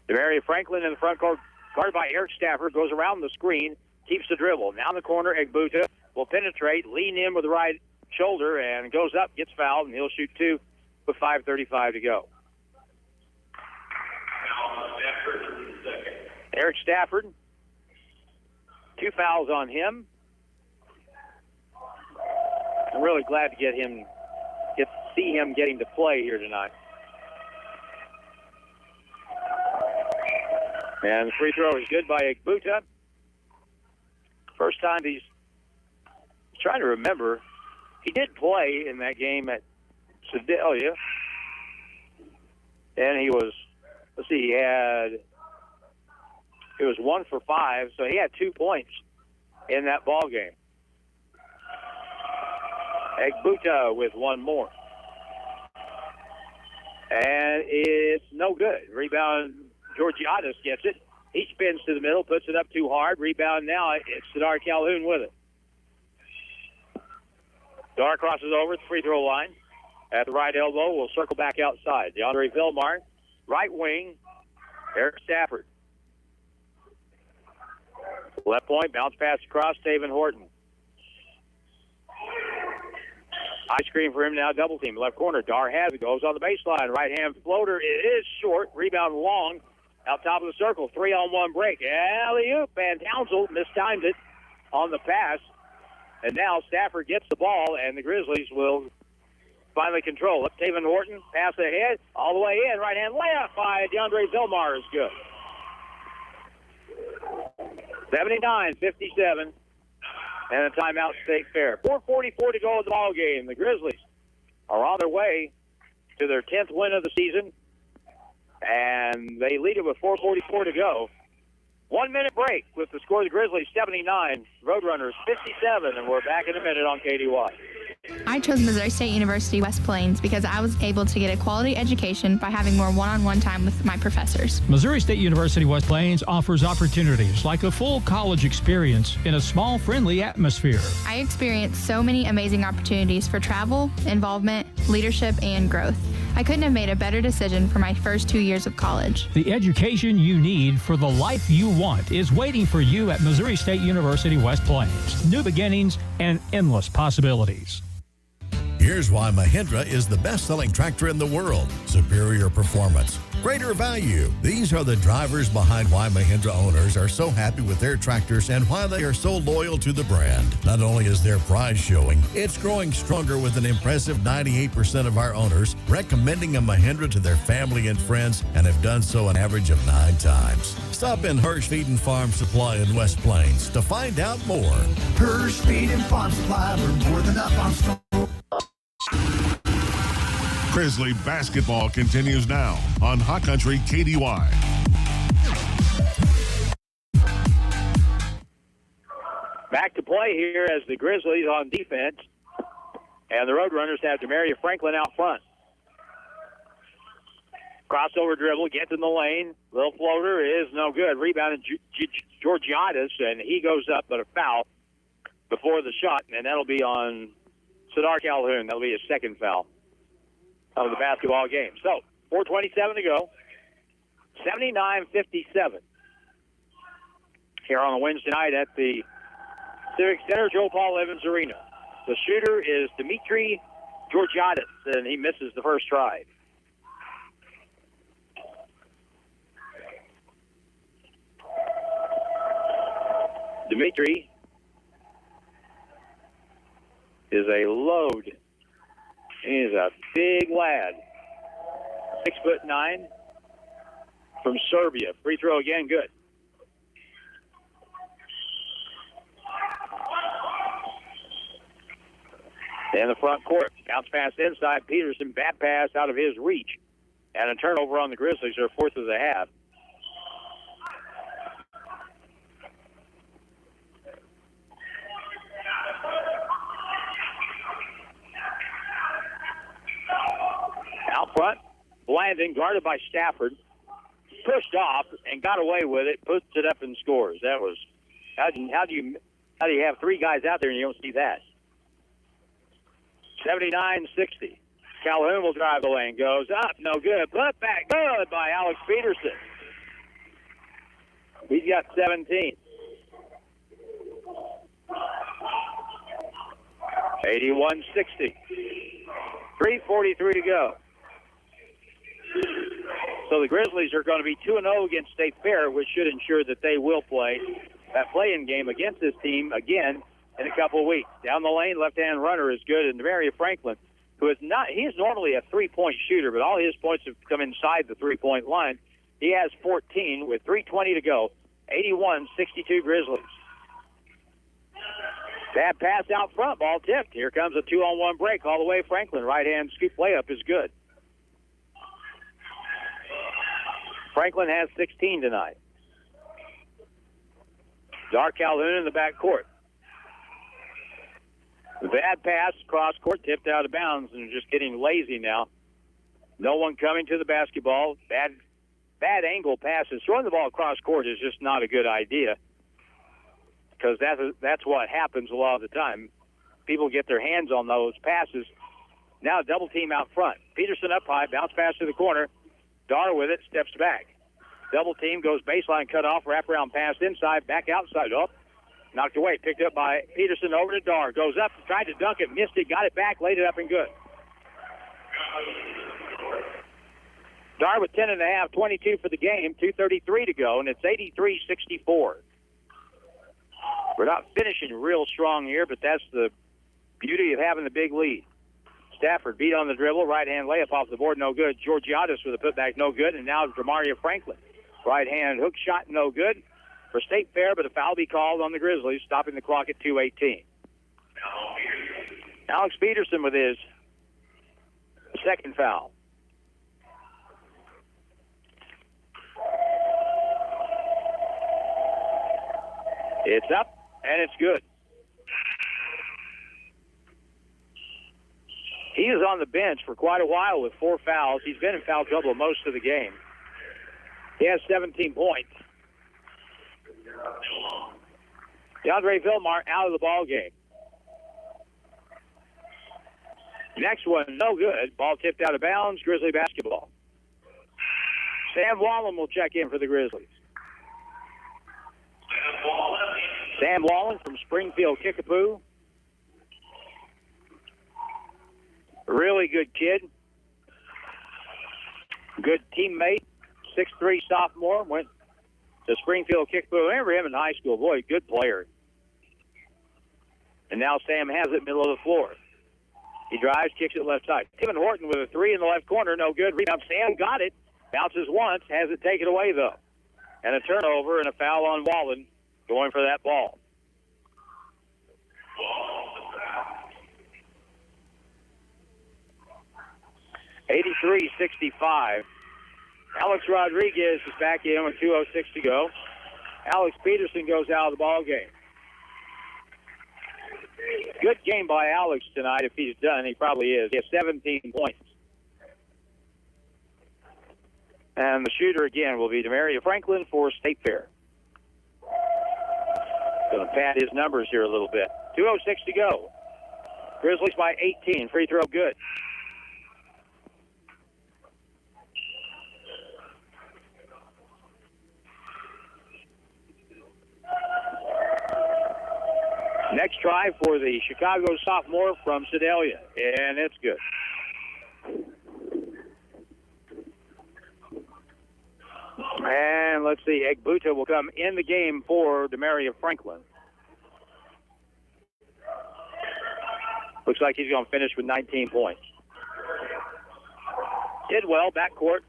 Demarion Franklin in the front court, guarded by Eric Stafford, goes around the screen, keeps the dribble. Now in the corner, Egbuta will penetrate, lean in with the right shoulder, and goes up, gets fouled, and he'll shoot 2 with 5:35 to go. Eric Stafford, 2 fouls on him. I'm really glad to see him getting to play here tonight. And the free throw is good by Egbuta. First time he's trying to remember. He did play in that game at Sedalia. And he was, it was 1 for 5, so he had 2 points in that ball game. Egbuta with 1 more. And it's no good. Rebound, Georgiadis gets it. He spins to the middle, puts it up too hard. Rebound now, it's Sadar Calhoun with it. Dar crosses over at the free throw line. At the right elbow, will circle back outside. DeAndre Vilmar, right wing, Eric Stafford. Left point, bounce pass across, Taven Horton. High screen for him now, double team. Left corner, Dar has it, goes on the baseline. Right hand floater, it is short. Rebound long, out top of the circle. 3-on-1 break. Alley-oop, and Townsend mistimed it on the pass. And now Stafford gets the ball, and the Grizzlies will finally control it. Taven Horton, pass ahead, all the way in. Right hand layup by DeAndre Vilmar is good. 79-57. And a timeout, State Fair. 4:44 to go in the ball game. The Grizzlies are on their way to their 10th win of the season, and they lead it with 4:44 to go. 1 minute break with the score of the Grizzlies 79, Roadrunners 57, and we're back in a minute on KDY. I chose Missouri State University West Plains because I was able to get a quality education by having more one-on-one time with my professors. Missouri State University West Plains offers opportunities like a full college experience in a small, friendly atmosphere. I experienced so many amazing opportunities for travel, involvement, leadership, and growth. I couldn't have made a better decision for my first 2 years of college. The education you need for the life you want is waiting for you at Missouri State University West Plains. New beginnings and endless possibilities. Here's why Mahindra is the best-selling tractor in the world. Superior performance, greater value. These are the drivers behind why Mahindra owners are so happy with their tractors and why they are so loyal to the brand. Not only is their price showing, it's growing stronger with an impressive 98% of our owners recommending a Mahindra to their family and friends and have done so an average of 9 times. Stop in Hirsch Feed and Farm Supply in West Plains to find out more. Hirsch Feed and Farm Supply, we're more than up on store. Grizzly basketball continues now on Hot Country KDY. Back to play here as the Grizzlies on defense, and the Roadrunners have Demaria Franklin out front. Crossover dribble, gets in the lane. Little floater is no good. Rebounded Georgiadis, and he goes up, but a foul before the shot, and that'll be on Sadar Calhoun. That'll be his second foul of the basketball game. So, 4:27 to go. 79-57. Here on a Wednesday night at the Civic Center, Joe Paul Evans Arena. The shooter is Dimitri Georgiadis, and he misses the first try. Dimitri is a load. He is a big lad. 6'9" from Serbia. Free throw again, good. In the front court, bounce pass inside. Peterson, bad pass out of his reach. And a turnover on the Grizzlies, their fourth of the half. Out front, Blandon, guarded by Stafford, pushed off and got away with it, puts it up and scores. That was, how do you have three guys out there and you don't see that? 79-60. Calhoun will drive the lane. Goes up. No good. Put back. Good by Alex Peterson. He's got 17. 81-60. 3:43 to go. So the Grizzlies are going to be 2-0 against State Fair, which should ensure that they will play that play-in game against this team again in a couple of weeks. Down the lane, left-hand runner is good, and Demaria Franklin, who is not, he is normally a three-point shooter, but all his points have come inside the three-point line. He has 14 with 3:20 to go. 81-62 Grizzlies. Bad pass out front, ball tipped. Here comes a 2-on-1 break all the way. Franklin, right-hand scoop layup is good. Franklin has 16 tonight. Dark Calhoun in the backcourt. The bad pass cross court, tipped out of bounds, and just getting lazy now. No one coming to the basketball. Bad angle passes. Throwing the ball across court is just not a good idea, because that's what happens a lot of the time. People get their hands on those passes. Now double team out front. Peterson up high, bounce pass to the corner. Dar with it, steps back. Double team, goes baseline, cut off, wraparound pass inside, back outside. Oh, knocked away, picked up by Peterson over to Dar. Goes up, tried to dunk it, missed it, got it back, laid it up and good. Dar with 10.5, 22 for the game, 2:33 to go, and it's 83-64. We're not finishing real strong here, but that's the beauty of having the big lead. Stafford beat on the dribble, right-hand layup off the board, no good. Georgiadis with a putback, no good, and now Demaria Franklin. Right-hand hook shot, no good for State Fair, but a foul be called on the Grizzlies, stopping the clock at 2:18. Alex Peterson with his second foul. It's up, and it's good. He is on the bench for quite a while with 4 fouls. He's been in foul trouble most of the game. He has 17 points. DeAndre Vilmar out of the ball game. Next one, no good. Ball tipped out of bounds. Grizzly basketball. Sam Wallen will check in for the Grizzlies. Sam Wallen from Springfield, Kickapoo. Really good kid. Good teammate. 6'3" sophomore. Went to Springfield, Kickapoo. I remember him in high school. Boy, good player. And now Sam has it middle of the floor. He drives, kicks it left side. Kevin Horton with a 3 in the left corner. No good. Rebound. Sam got it. Bounces once. Has it taken away, though. And a turnover and a foul on Wallen going for that ball. 83-65. Alex Rodriguez is back in with 2:06 to go. Alex Peterson goes out of the ball game. Good game by Alex tonight. If he's done, he probably is. He has 17 points. And the shooter again will be Demaria Franklin for State Fair. Going to pad his numbers here a little bit. 2:06 to go. Grizzlies by 18. Free throw good. Next try for the Chicago sophomore from Sedalia, and it's good. And let's see, Egbuta will come in the game for Demaria Franklin. Looks like he's going to finish with 19 points. Did well, backcourt.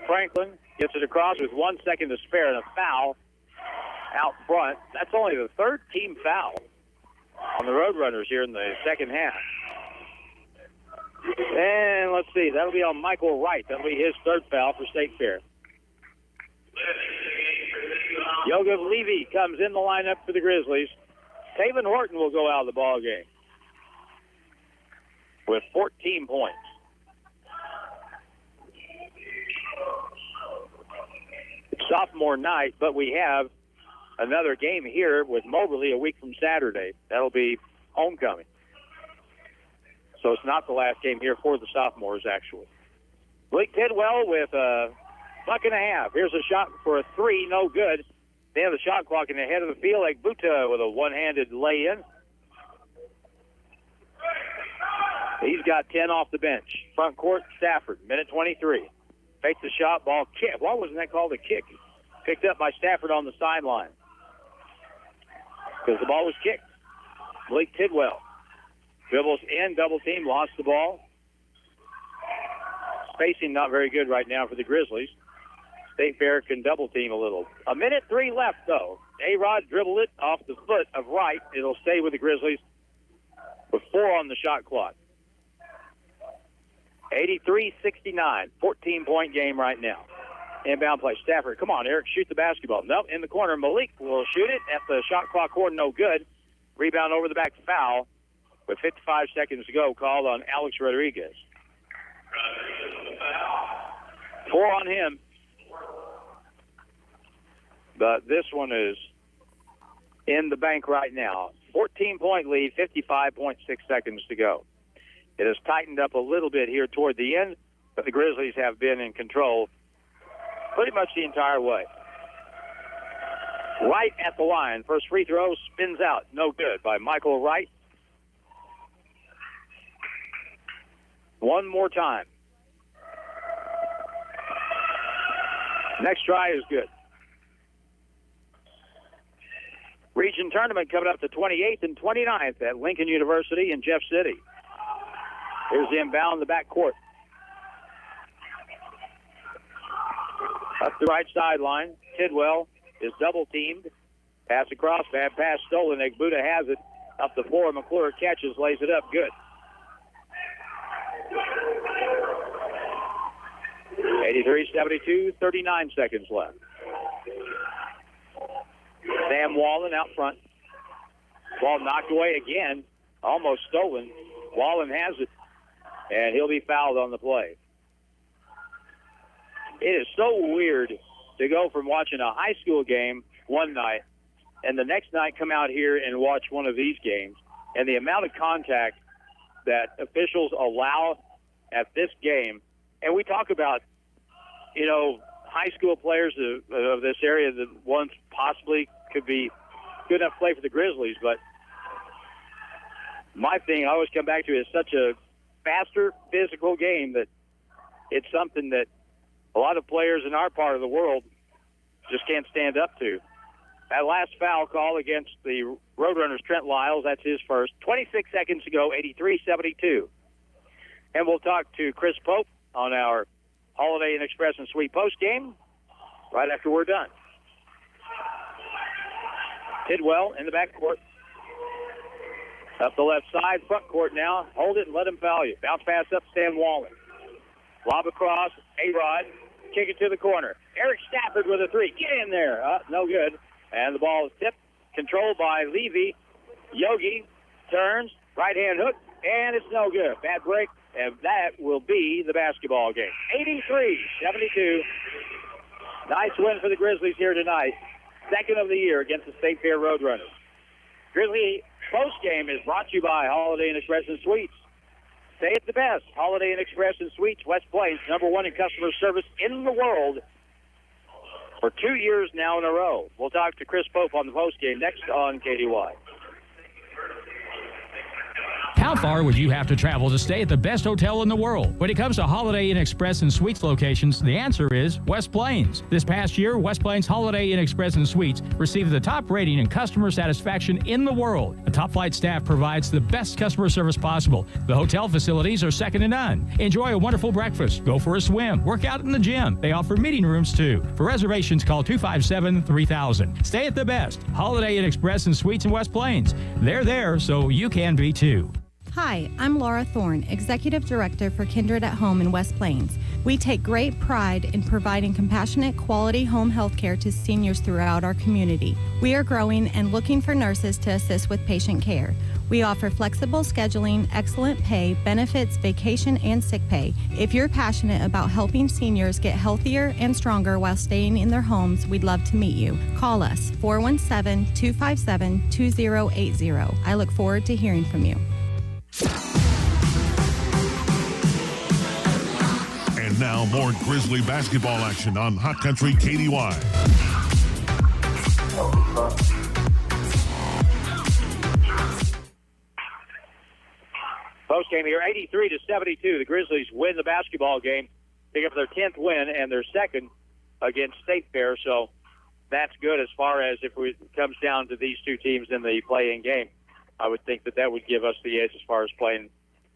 Franklin gets it across with 1 second to spare and a foul out front. That's only the third team foul on the Roadrunners here in the second half. And let's see, that'll be on Michael Wright. That'll be his third foul for State Fair. Yoga Levy comes in the lineup for the Grizzlies. Taven Horton will go out of the ball game with 14 points. It's sophomore night, but we have another game here with Moberly a week from Saturday. That'll be homecoming. So it's not the last game here for the sophomores, actually. Blake Tidwell with a buck and a half. Here's a shot for a three, no good. They have the shot clock in the head of the field. Egbuta with a one-handed lay-in. He's got 10 off the bench. Front court, Stafford, minute 23. Fakes the shot, ball kick. Why wasn't that called a kick? Picked up by Stafford on the sideline because the ball was kicked. Blake Tidwell dribbles in, double team, lost the ball. Spacing not very good right now for the Grizzlies. State Fair can double team a little. 1:03 left, though. A-Rod dribbled it off the foot of Wright. It'll stay with the Grizzlies with 4 on the shot clock. 83-69, 14-point game right now. Inbound play. Stafford, come on, Eric, shoot the basketball. Nope, in the corner. Malik will shoot it at the shot clock horn, no good. Rebound over the back, foul with 55 seconds to go, called on Alex Rodriguez. 4 on him. But this one is in the bank right now. 14-point lead, 55.6 seconds to go. It has tightened up a little bit here toward the end, but the Grizzlies have been in control pretty much the entire way. Wright at the line. First free throw spins out. No good by Michael Wright. One more time. Next try is good. Region tournament coming up the 28th and 29th at Lincoln University in Jeff City. Here's the inbound in the backcourt. Up the right sideline. Tidwell is double-teamed. Pass across. Bad pass stolen. Egbuta has it. Up the floor. McClure catches. Lays it up. Good. 83-72. 39 seconds left. Sam Wallen out front. Ball knocked away again. Almost stolen. Wallen has it. And he'll be fouled on the play. It is so weird to go from watching a high school game one night and the next night come out here and watch one of these games. And the amount of contact that officials allow at this game. And we talk about, you know, high school players of this area that once possibly could be good enough to play for the Grizzlies. But my thing I always come back to is such a faster physical game that it's something that a lot of players in our part of the world just can't stand up to. That last foul call against the Roadrunners, Trent Lyles, that's his first. 26 seconds to go, 83-72. And we'll talk to Chris Pope on our Holiday Inn Express and Suite post game right after we're done. Tidwell in the backcourt. Up the left side, front court now. Hold it and let him foul you. Bounce pass up, Stan Wallen. Lob across, A-Rod, kick it to the corner. Eric Stafford with a three. Get in there. No good. And the ball is tipped, controlled by Levy. Yogi turns, right-hand hook, and it's no good. Bad break, and that will be the basketball game. 83-72. Nice win for the Grizzlies here tonight. Second of the year against the State Fair Roadrunners. Grizzly post game is brought to you by Holiday Inn Express and Suites. Stay at the best. Holiday Inn Express and Suites, West Plains, #1 in customer service in the world for 2 years now in a row. We'll talk to Chris Pope on the post game next on KDY. How far would you have to travel to stay at the best hotel in the world? When it comes to Holiday Inn Express and Suites locations, the answer is West Plains. This past year, West Plains Holiday Inn Express and Suites received the top rating in customer satisfaction in the world. The top flight staff provides the best customer service possible. The hotel facilities are second to none. Enjoy a wonderful breakfast, go for a swim, work out in the gym. They offer meeting rooms too. For reservations, call 257-3000. Stay at the best. Holiday Inn Express and Suites in West Plains. They're there, so you can be too. Hi, I'm Laura Thorne, Executive Director for Kindred at Home in West Plains. We take great pride in providing compassionate, quality home health care to seniors throughout our community. We are growing and looking for nurses to assist with patient care. We offer flexible scheduling, excellent pay, benefits, vacation, and sick pay. If you're passionate about helping seniors get healthier and stronger while staying in their homes, we'd love to meet you. Call us, 417-257-2080. I look forward to hearing from you. And now more Grizzly basketball action on Hot Country KDY. Post game here, 83-72. The Grizzlies win the basketball game, pick up their 10th win and their second against State Fair. So that's good as far as if it comes down to these two teams in the play-in game. I would think that would give us the edge as far as playing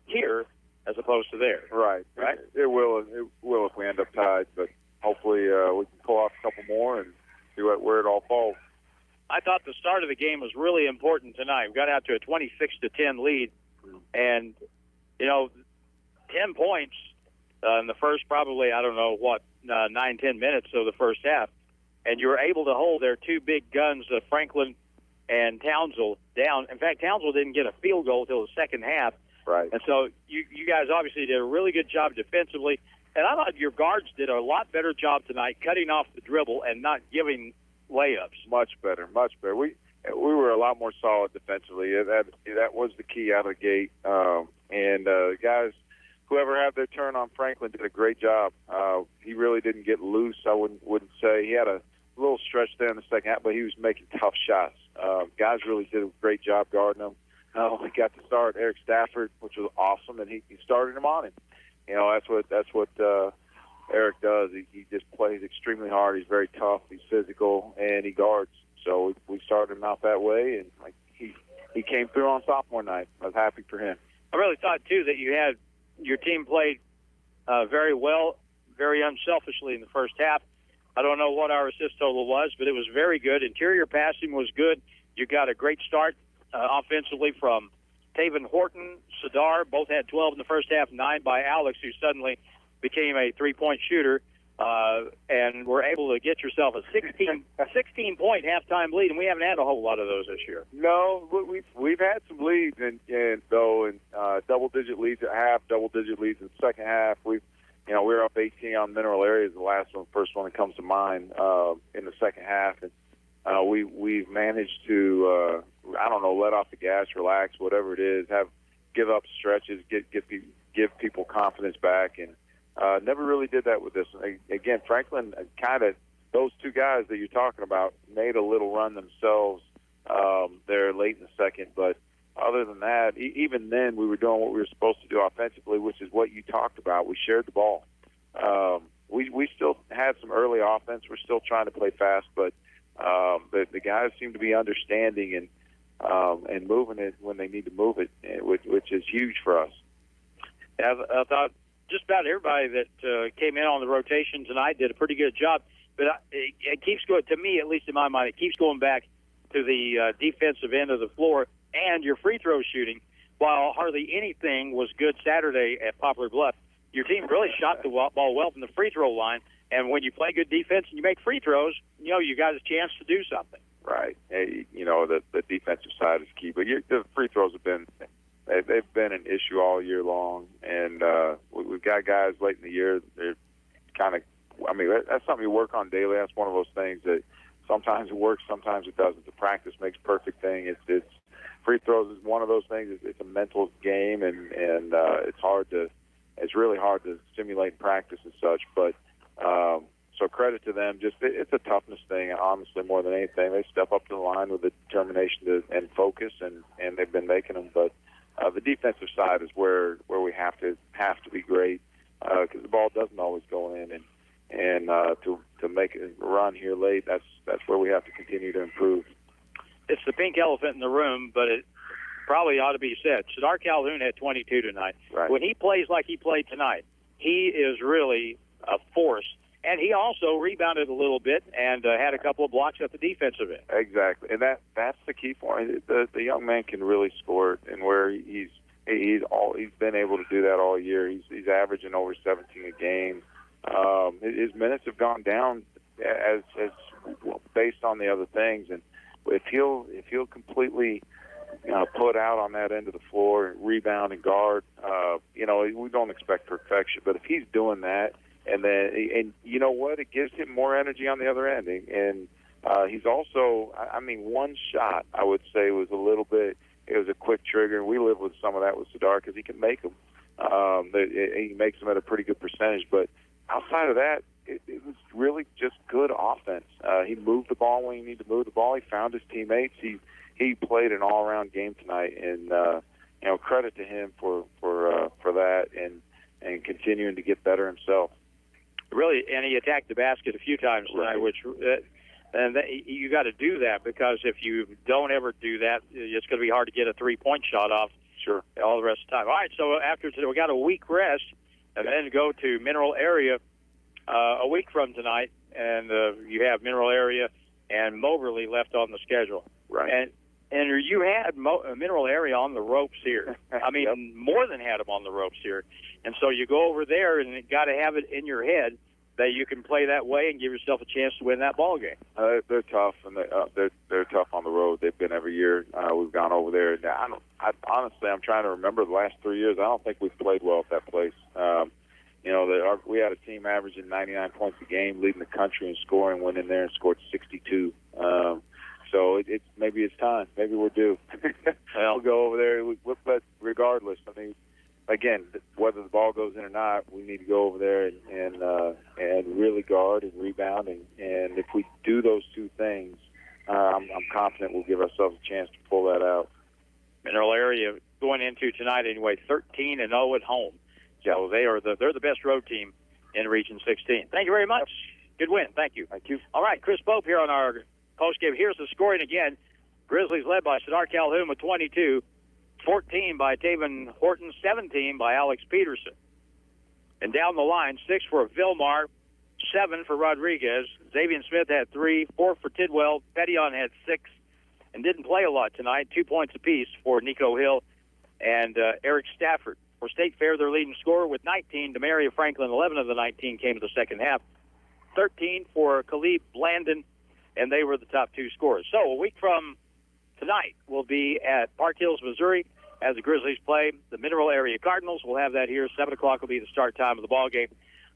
here as opposed to there. Right. It will if we end up tied, but hopefully we can pull off a couple more and see where it all falls. I thought the start of the game was really important tonight. We got out to a 26-10 lead, and 10 points in the first probably 9-10 minutes of the first half, and you were able to hold their two big guns, Franklin and Townsville, down. In fact, Townsville didn't get a field goal until the second half. Right. And so you guys obviously did a really good job defensively. And I thought your guards did a lot better job tonight cutting off the dribble and not giving layups. Much better. We were a lot more solid defensively. That was the key out of the gate. And guys, whoever had their turn on Franklin did a great job. He really didn't get loose, I wouldn't say. He had a little stretch there in the second half, but he was making tough shots. Guys really did a great job guarding him. We got to start Eric Stafford, which was awesome, and he started him on him. That's what Eric does. He just plays extremely hard. He's very tough. He's physical, and he guards. So we started him out that way, and he came through on sophomore night. I was happy for him. I really thought too that your team played very well, very unselfishly in the first half. I don't know what our assist total was, but it was very good. Interior passing was good. You got a great start offensively from Taven Horton, Sadar. Both had 12 in the first half, 9 by Alex, who suddenly became a three-point shooter, and were able to get yourself a 16-point halftime lead, and we haven't had a whole lot of those this year. No, we've had some leads, and double-digit leads at half, double-digit leads in the second half. We were up 18 on Mineral Areas, the first one that comes to mind in the second half. And we've managed to, let off the gas, relax, whatever it is, give up stretches, give people confidence back, and never really did that with this. Again, Franklin, kind of those two guys that you're talking about made a little run themselves there late in the second, but other than that, even then, we were doing what we were supposed to do offensively, which is what you talked about. We shared the ball. We still had some early offense. We're still trying to play fast, but the guys seem to be understanding and moving it when they need to move it, which is huge for us. I thought just about everybody that came in on the rotation tonight did a pretty good job, but it keeps going, to me, at least in my mind, it keeps going back to the defensive end of the floor and your free throw shooting. While hardly anything was good Saturday at Poplar Bluff, your team really shot the ball well from the free throw line. And when you play good defense and you make free throws, you got a chance to do something. Right. Hey, the defensive side is key. But the free throws they've been an issue all year long. And we've got guys late in the year. They're kind of, that's something you work on daily. That's one of those things that sometimes it works, sometimes it doesn't. The practice makes perfect thing. It's free throws is one of those things. It's a mental game, and it's really hard to simulate practice and such. But so credit to them. Just it's a toughness thing, honestly, more than anything. They step up to the line with the determination and focus, and they've been making them. But the defensive side is where we have to be great, because the ball doesn't always go in, and to make a run here late, that's where we have to continue to improve. It's the pink elephant in the room, but it probably ought to be said. Sadar Calhoun had 22 tonight. Right. When he plays like he played tonight, he is really a force. And he also rebounded a little bit and had a couple of blocks at the defensive end. Exactly, and that's the key for him. The young man can really score it, and where he's been able to do that all year. He's averaging over 17 a game. His minutes have gone down as based on the other things, and if he'll completely put out on that end of the floor, rebound and guard, we don't expect perfection, but if he's doing that. And you know what? It gives him more energy on the other end. And he's also, one shot, I would say, was a little bit, it was a quick trigger. And we live with some of that with Sadar because he can make them. He makes them at a pretty good percentage. But outside of that, it was really just good offense. He moved the ball when he needed to move the ball. He found his teammates. He played an all-around game tonight. And, credit to him for that and continuing to get better himself. Really, and he attacked the basket a few times tonight, right. which you got to do that, because if you don't ever do that, it's going to be hard to get a three-point shot off. Sure. All the rest of the time. All right, so after today, we got a week rest, and then go to Mineral Area a week from tonight, and you have Mineral Area and Moberly left on the schedule. Right. And you had Mineral Area on the ropes here. Yep. More than had them on the ropes here. And so you go over there, and you got to have it in your head that you can play that way and give yourself a chance to win that ball game. They're tough, and they're tough on the road. They've been every year. We've gone over there. Honestly, I'm trying to remember the last 3 years. I don't think we've played well at that place. We had a team averaging 99 points a game, leading the country in scoring. Went in there and scored 62. So maybe it's time. Maybe we're due. We'll go over there. But regardless, again, whether the ball goes in or not, we need to go over there and really guard and rebound. And if we do those two things, I'm confident we'll give ourselves a chance to pull that out. Mineral Area going into tonight anyway, 13-0 at home. So they're the best road team in Region 16. Thank you very much. Good win. Thank you. Thank you. All right, Chris Pope here on our postgame. Here's the scoring again. Grizzlies led by Sadar Calhoun with 22, 14 by Taven Horton, 17 by Alex Peterson. And down the line, 6 for Vilmar, 7 for Rodriguez. Xavier Smith had 3, 4 for Tidwell. Pettion had 6 and didn't play a lot tonight. 2 points apiece for Nico Hill and Eric Stafford. For State Fair, their leading scorer with 19. Demaria Franklin, 11 of the 19 came to the second half. 13 for Khalid Blandon, and they were the top 2 scorers. So a week from tonight, we'll be at Park Hills, Missouri, as the Grizzlies play the Mineral Area Cardinals. We'll have that here. 7 o'clock will be the start time of the ball game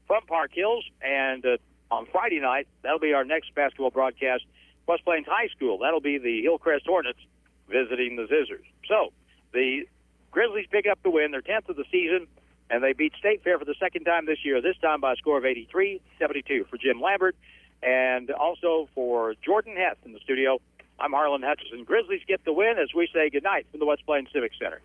from Park Hills. And on Friday night, that'll be our next basketball broadcast. West Plains High School, that'll be the Hillcrest Hornets visiting the Zizzers. So the Grizzlies pick up the win, their 10th of the season, and they beat State Fair for the second time this year, this time by a score of 83-72 for Jim Lambert. And also for Jordan Hess in the studio, I'm Harlan Hutchison. Grizzlies get the win as we say goodnight from the West Plains Civic Center.